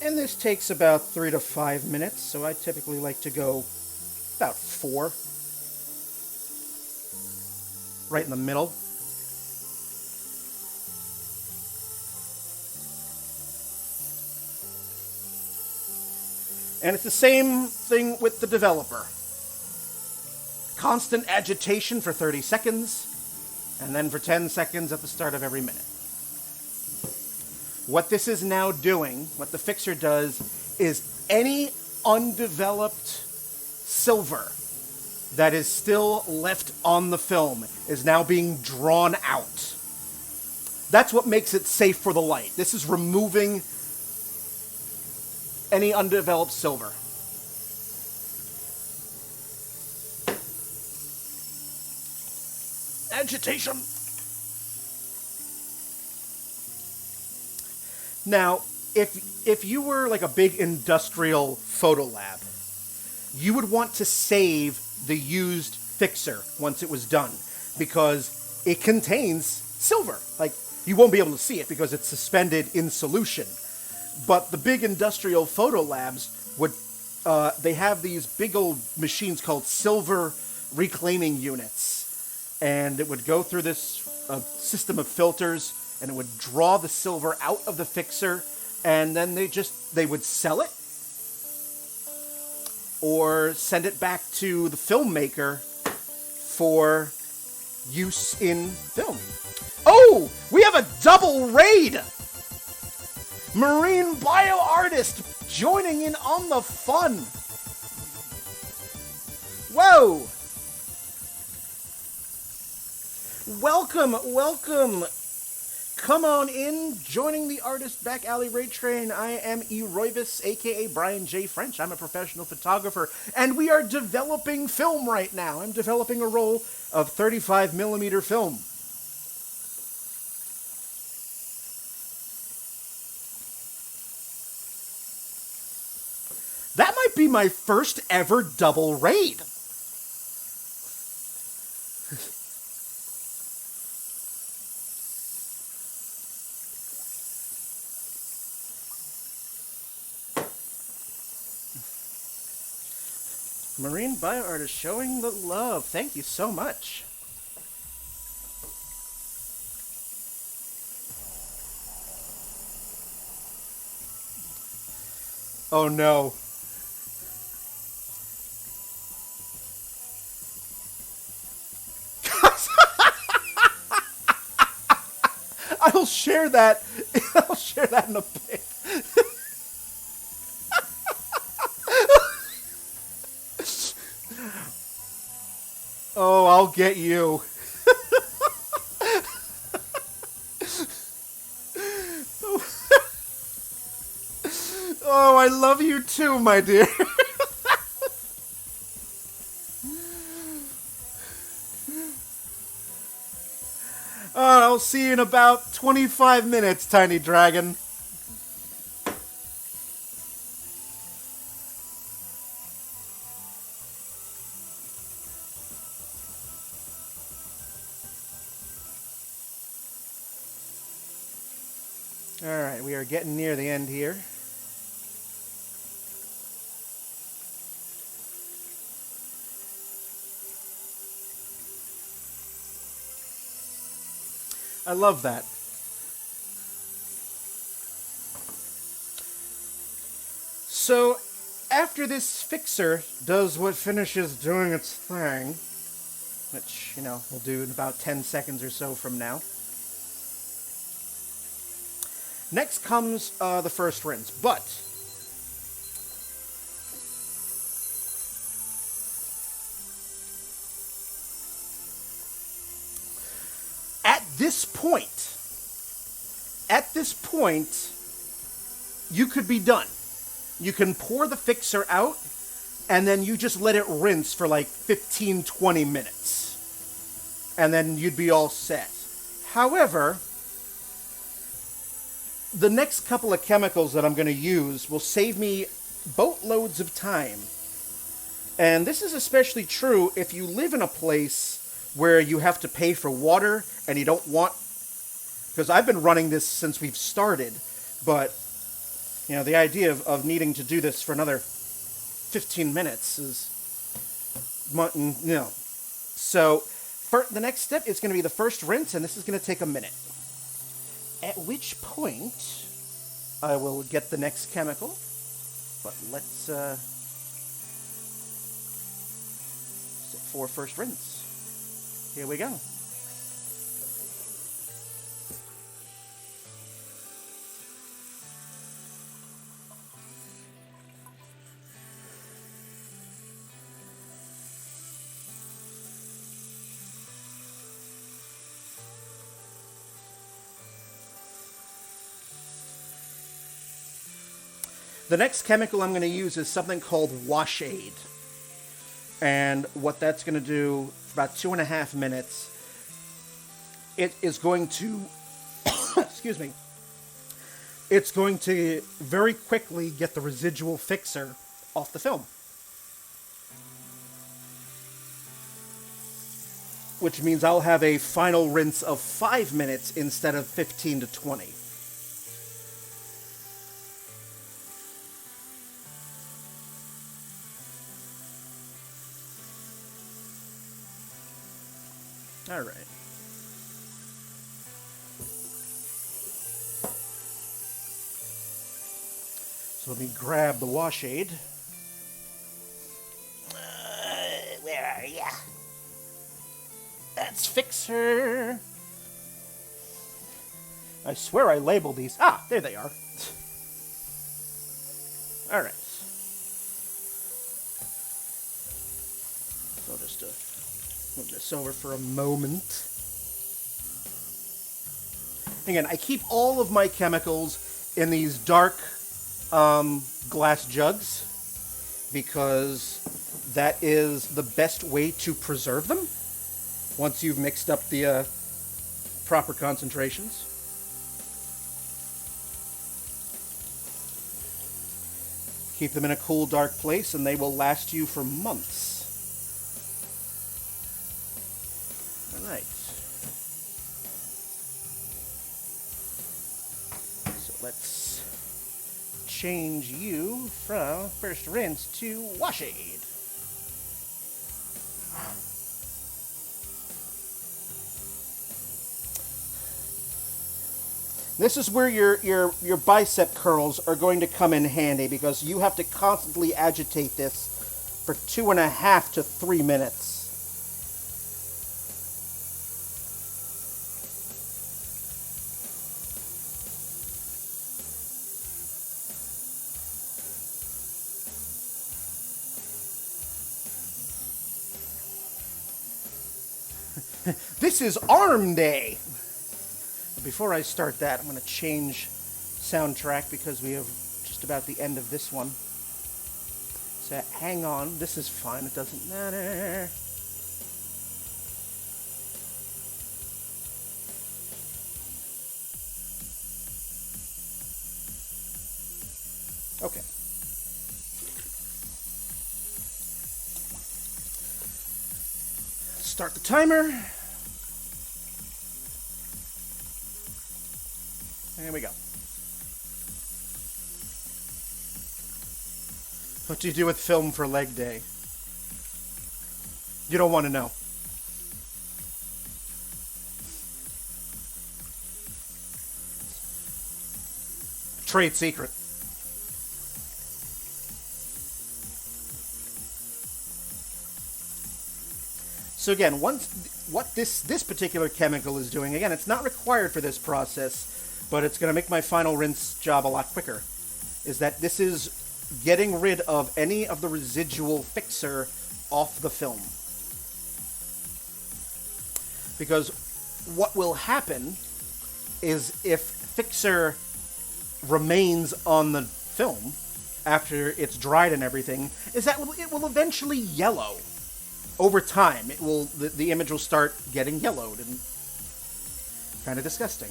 And this takes about 3 to 5 minutes, so I typically like to go about 4. Right in the middle. And it's the same thing with the developer. Constant agitation for 30 seconds, and then for 10 seconds at the start of every minute. What this is now doing, what the fixer does, is any undeveloped silver that is still left on the film is now being drawn out. That's what makes it safe for the light. This is removing any undeveloped silver. Agitation. Now, if you were like a big industrial photo lab, you would want to save the used fixer once it was done, because it contains silver. Like, you won't be able to see it because it's suspended in solution. But the big industrial photo labs would, they have these big old machines called silver reclaiming units. And it would go through this system of filters, and it would draw the silver out of the fixer, and then they would sell it or send it back to the filmmaker for use in film. Oh, we have a double raid! Marine bio artist joining in on the fun. Whoa! Welcome. Come on in, joining the Artist Back Alley Raid Train. I am Eroivis, aka Brian J. French. I'm a professional photographer, and we are developing film right now. I'm developing a roll of 35mm film. That might be my first ever double raid. Marine bio artist showing the love. Thank you so much. Oh no. I'll share that. I'll share that in a pic. Oh, I'll get you. Oh, I love you too, my dear. I'll see you in about 25 minutes, tiny dragon. Alright, we are getting near the end here. I love that. So, after this fixer does what finishes doing its thing, which, you know, we'll do in about 10 seconds or so from now, next comes the first rinse, but at this point, you could be done. You can pour the fixer out, and then you just let it rinse for like 15, 20 minutes. And then you'd be all set. However, the next couple of chemicals that I'm going to use will save me boatloads of time. And this is especially true if you live in a place where you have to pay for water and you don't want... Because I've been running this since we've started, but, you know, the idea of needing to do this for another 15 minutes is... You know. So, the next step is going to be the first rinse, and this is going to take a minute. At which point, I will get the next chemical. But let's sit for first rinse. Here we go. The next chemical I'm going to use is something called Wash Aid. And what that's going to do for about 2.5 minutes, it is going to, excuse me, it's going to very quickly get the residual fixer off the film. Which means I'll have a final rinse of 5 minutes instead of 15 to 20. All right. So let me grab the Wash Aid. Where are ya? That's Fixer. I swear I labeled these. Ah, there they are. All right. So I'll just move this over for a moment. Again, I keep all of my chemicals in these dark glass jugs because that is the best way to preserve them once you've mixed up the proper concentrations. Keep them in a cool, dark place and they will last you for months. Alright. So let's change you from first rinse to Wash Aid. This is where your bicep curls are going to come in handy because you have to constantly agitate this for 2.5 to 3 minutes. This is Arm Day! But before I start that, I'm going to change soundtrack because we have just about the end of this one. So hang on, this is fine, it doesn't matter. Okay. Start the timer. There we go. What do you do with film for leg day? You don't want to know. Trade secret. So again, what this particular chemical is doing, again, it's not required for this process, but it's going to make my final rinse job a lot quicker, is that this is getting rid of any of the residual fixer off the film. Because what will happen is if fixer remains on the film after it's dried and everything, is that it will eventually yellow. Over time, the image will start getting yellowed and kind of disgusting.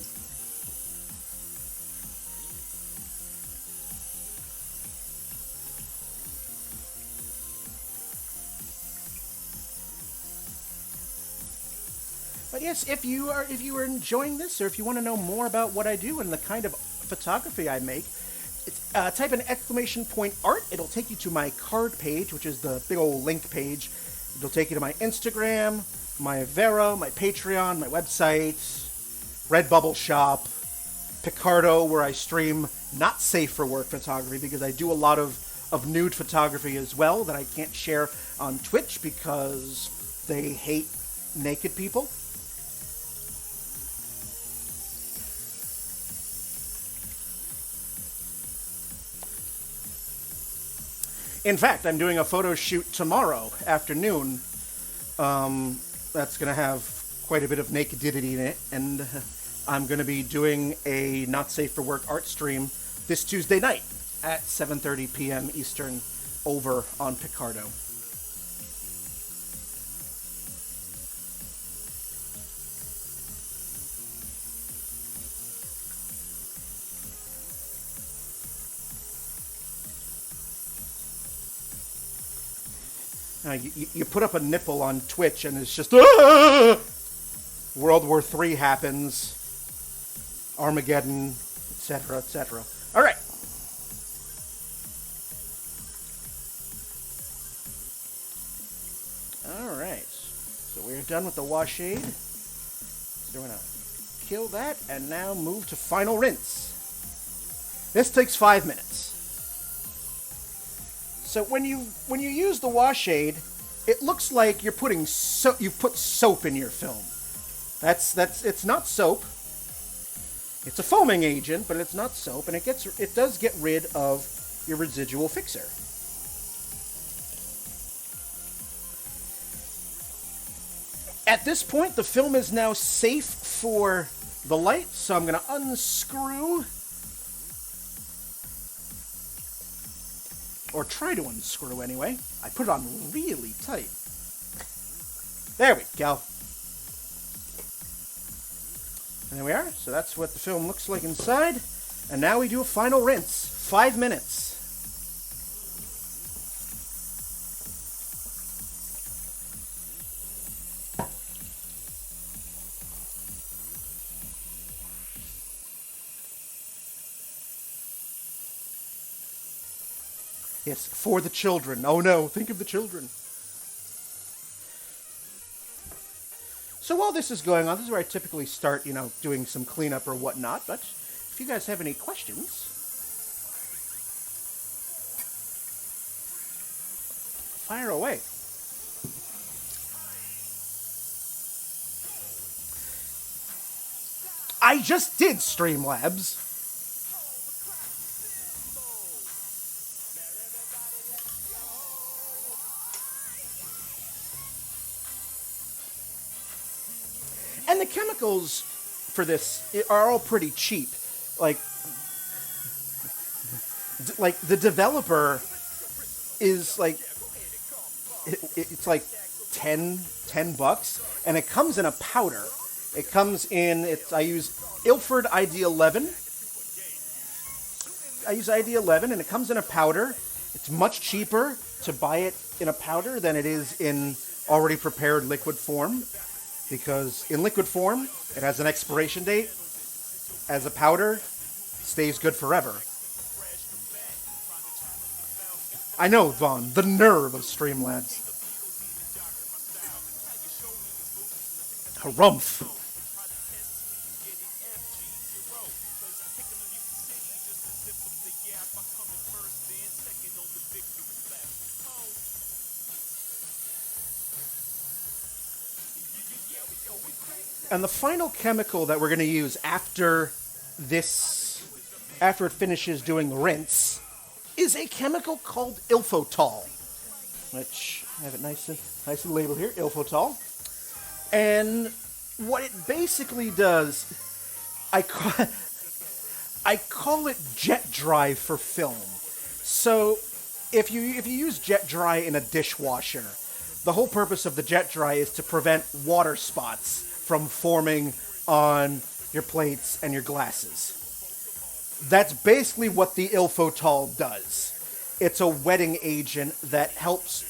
But yes, if you are enjoying this, or if you want to know more about what I do and the kind of photography I make, type in !art. It'll take you to my card page, which is the big old link page. It'll take you to my Instagram, my Vero, my Patreon, my website, Redbubble shop, Picardo, where I stream not safe for work photography because I do a lot of nude photography as well that I can't share on Twitch because they hate naked people. In fact, I'm doing a photo shoot tomorrow afternoon. That's going to have quite a bit of nakedity in it, and I'm going to be doing a Not Safe for Work art stream this Tuesday night at 7:30 p.m. Eastern over on Picardo. You put up a nipple on Twitch and it's just World War III happens, Armageddon, etc., etc. All right. All right. So we're done with the washade. So we're gonna kill that and now move to final rinse. This takes 5 minutes. So when you use the washade, it looks like you're putting you put soap in your film. It's not soap. It's a foaming agent, but it's not soap, and it does get rid of your residual fixer. At this point, the film is now safe for the light, so I'm going to unscrew, or try to unscrew anyway. I put it on really tight. There we go. And there we are. So that's what the film looks like inside. And now we do a final rinse. 5 minutes. Yes, for the children. Oh no, think of the children. So while this is going on, this is where I typically start, doing some cleanup or whatnot. But if you guys have any questions, fire away. I just did Streamlabs. chemicals for this are all pretty cheap. Like, the developer is like, it's like 10 bucks, and it comes in a powder. It comes in, I use Ilford ID11. I use ID11, and it comes in a powder. It's much cheaper to buy it in a powder than it is in already prepared liquid form, because in liquid form, it has an expiration date. As a powder, stays good forever. I know, Vaughn, the nerve of Streamlabs. Harumph. And the final chemical that we're going to use after it finishes doing the rinse, is a chemical called Ilfotol, which I have it nicely labeled here, Ilfotol. And what it basically does, I call it jet dry for film. So if you use jet dry in a dishwasher, the whole purpose of the jet dry is to prevent water spots from forming on your plates and your glasses. That's basically what the Ilfotol does. It's a wetting agent that helps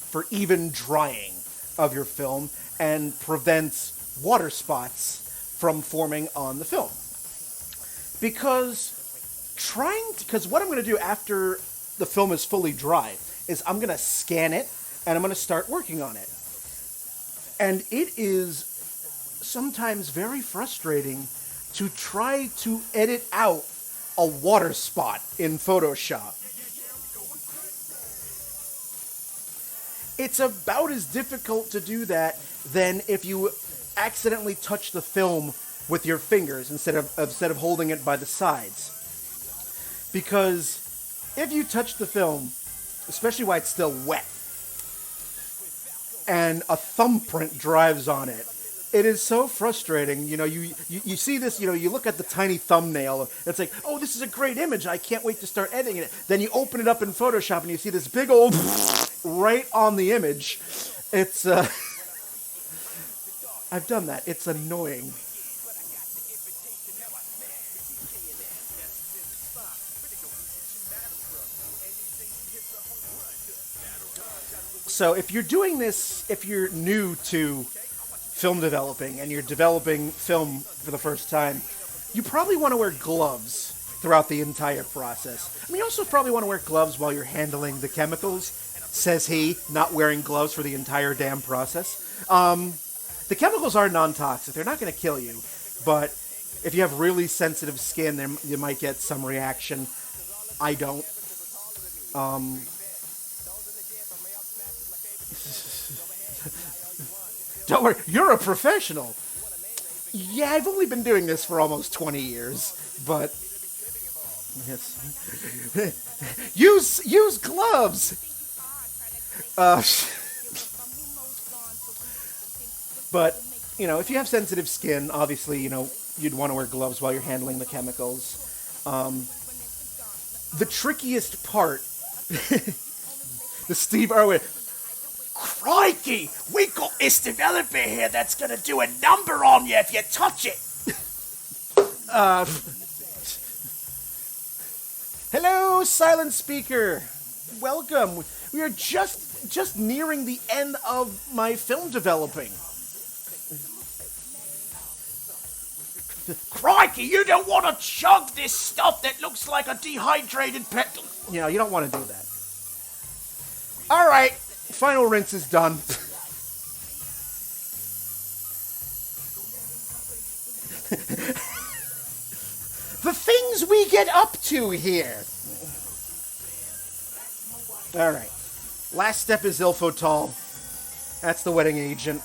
for even drying of your film and prevents water spots from forming on the film. Because what I'm going to do after the film is fully dry is I'm going to scan it and I'm going to start working on it. And it is sometimes very frustrating to try to edit out a water spot in Photoshop. It's about as difficult to do that than if you accidentally touch the film with your fingers instead of holding it by the sides. Because if you touch the film, especially while it's still wet, and a thumbprint drives on it, it is so frustrating. You know, you see this, you look at the tiny thumbnail, it's like, oh, this is a great image, I can't wait to start editing it. Then you open it up in Photoshop and you see this big old right on the image. It's, I've done that. It's annoying. So if you're doing this, if you're new to film developing and you're developing film for the first time, you probably want to wear gloves throughout the entire process. I mean, you also probably want to wear gloves while you're handling the chemicals, says he, not wearing gloves for the entire damn process. The chemicals are non-toxic. They're not going to kill you, but if you have really sensitive skin, you might get some reaction. I don't. Don't worry, you're a professional. Yeah, I've only been doing this for almost 20 years, but yes. use gloves. But if you have sensitive skin, obviously, you'd want to wear gloves while you're handling the chemicals. The trickiest part, the Steve Irwin. Crikey! We got this developer here that's gonna do a number on you if you touch it! Hello, silent speaker! Welcome! We are just nearing the end of my film developing. Crikey, you don't want to chug this stuff that looks like a dehydrated pet... You don't want to do that. Alright. Final rinse is done. The things we get up to here. Alright. Last step is Ilfotol. That's the wetting agent.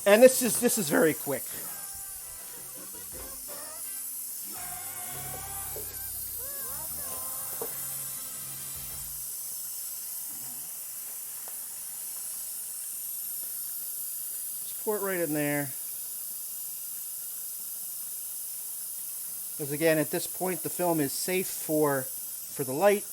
And this is very quick. pour it right in there. Because again, at this point, the film is safe for the light.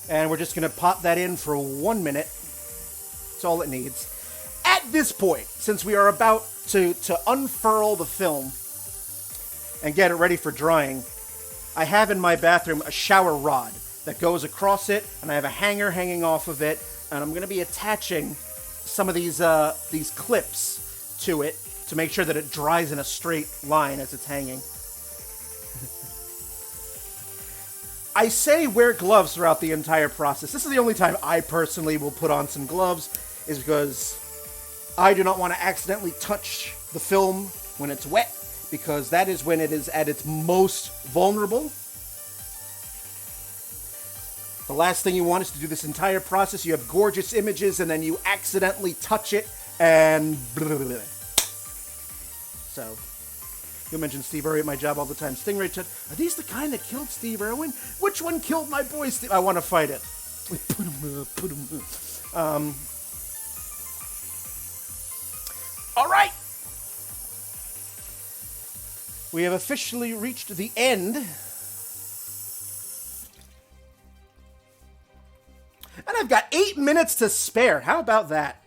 And we're just going to pop that in for 1 minute. That's all it needs. At this point, since we are about to unfurl the film and get it ready for drying, I have in my bathroom a shower rod that goes across it, and I have a hanger hanging off of it, and I'm going to be attaching some of these clips to it to make sure that it dries in a straight line as it's hanging. I say wear gloves throughout the entire process. This is the only time I personally will put on some gloves, is because I do not want to accidentally touch the film when it's wet, because that is when it is at its most vulnerable. The last thing you want is to do this entire process. You have gorgeous images, and then you accidentally touch it, and blah, blah, blah. So, you'll mention Steve Irwin at my job all the time. Stingray Ted, are these the kind that killed Steve Irwin? Which one killed my boy Steve? I want to fight it. Put him up, put him up. All right. We have officially reached the end. And I've got 8 minutes to spare. How about that?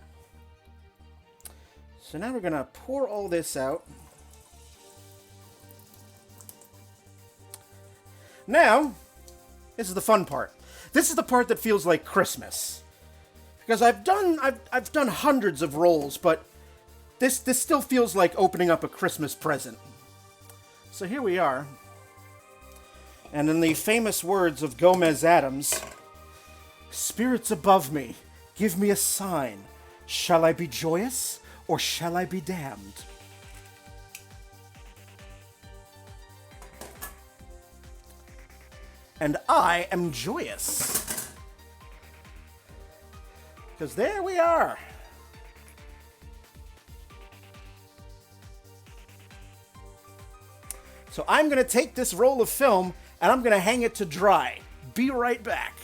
So now we're going to pour all this out. Now, this is the fun part. This is the part that feels like Christmas. Because I've done hundreds of rolls, but this still feels like opening up a Christmas present. So here we are. And in the famous words of Gomez Adams, "Spirits above me, give me a sign. Shall I be joyous or shall I be damned?" And I am joyous. Because there we are. So I'm going to take this roll of film and I'm going to hang it to dry. Be right back.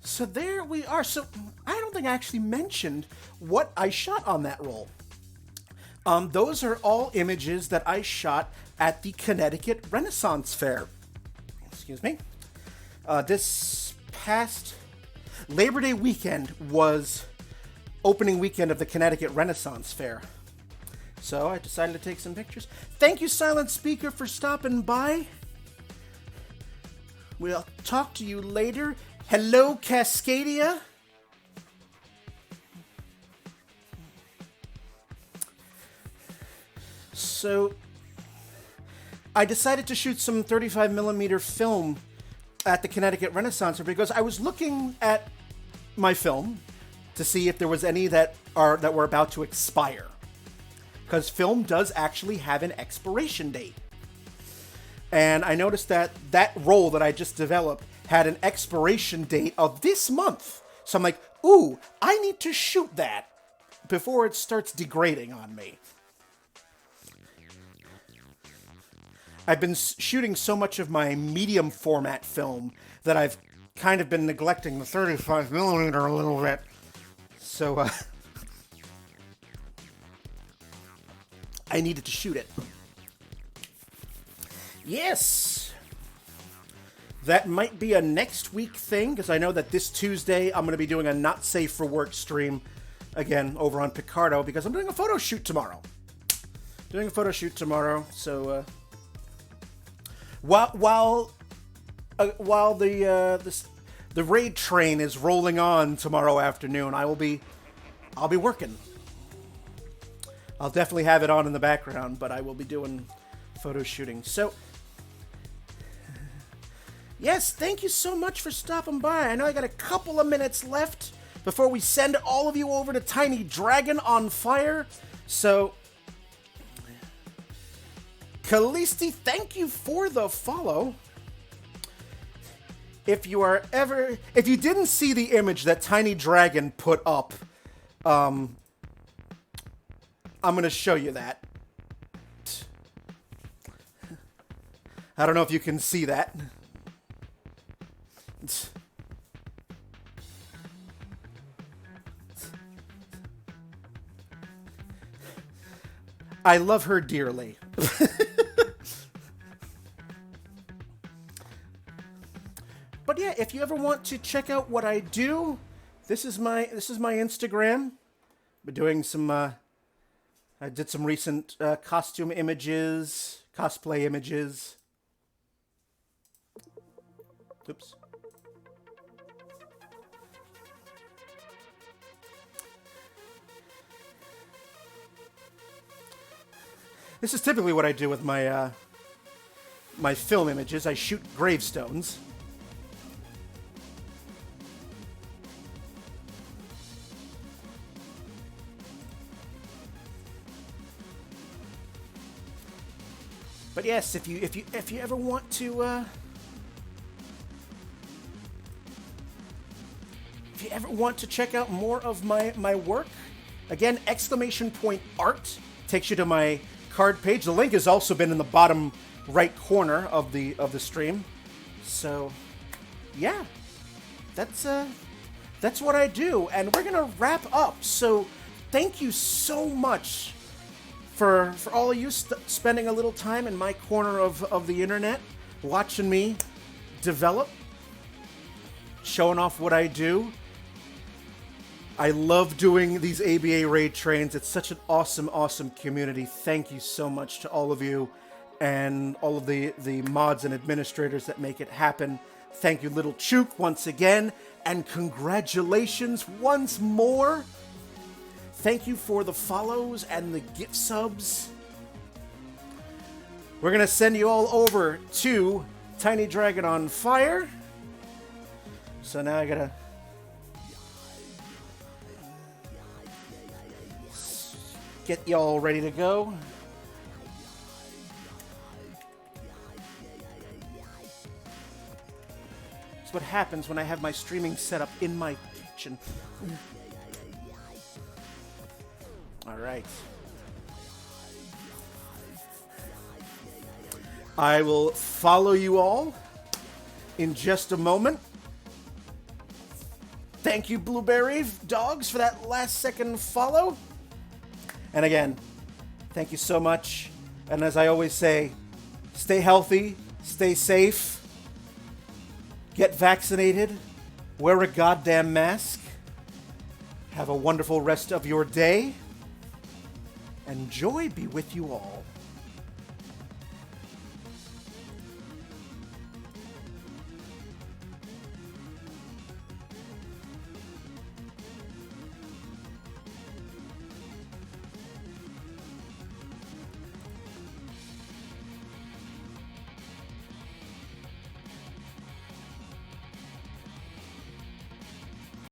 So there we are. So I don't think I actually mentioned what I shot on that roll. Those are all images that I shot at the Connecticut Renaissance Fair. Excuse me. This past Labor Day weekend was opening weekend of the Connecticut Renaissance Fair. So I decided to take some pictures. Thank you, Silent Speaker, for stopping by. We'll talk to you later. Hello, Cascadia. So, I decided to shoot some 35mm film at the Connecticut Renaissance Fair because I was looking at my film, to see if there was any that were about to expire. Because film does actually have an expiration date. And I noticed that that roll that I just developed had an expiration date of this month. So I'm like, ooh, I need to shoot that before it starts degrading on me. I've been shooting so much of my medium format film that I've kind of been neglecting the 35mm a little bit. So, I needed to shoot it. Yes! That might be a next week thing, because I know that this Tuesday I'm going to be doing a Not Safe for Work stream, again, over on Picardo, because I'm doing a photo shoot tomorrow. So, while the raid train is rolling on tomorrow afternoon, I'll be working. I'll definitely have it on in the background, but I will be doing photo shooting. So, yes, thank you so much for stopping by. I know I got a couple of minutes left before we send all of you over to Tiny Dragon on Fire. So, Kalisti, thank you for the follow. If you didn't see the image that Tiny Dragon put up, I'm going to show you that. I don't know if you can see that. I love her dearly. But yeah, if you ever want to check out what I do, this is my Instagram. Been doing some I did some recent costume images, cosplay images. Oops. This is typically what I do with my my film images. I shoot gravestones. But yes, if you ever want to if you ever want to check out more of my work, again, !art takes you to my card page. The link has also been in the bottom right corner of the stream. So, yeah, that's what I do, and we're gonna wrap up. So, thank you so much for all of you spending a little time in my corner of the internet, watching me develop, showing off what I do. I love doing these ABA raid trains. It's such an awesome community. Thank you so much to all of you and all of the mods and administrators that make it happen. Thank you, Little Chook, once again, and congratulations once more. Thank you for the follows and the gift subs. We're going to send you all over to Tiny Dragon on Fire. So now I got to get y'all ready to go. That's what happens when I have my streaming set up in my kitchen. All right. I will follow you all in just a moment. Thank you, Blueberry Dogs, for that last second follow. And again, thank you so much. And as I always say, stay healthy, stay safe, get vaccinated, wear a goddamn mask, have a wonderful rest of your day, and joy be with you all.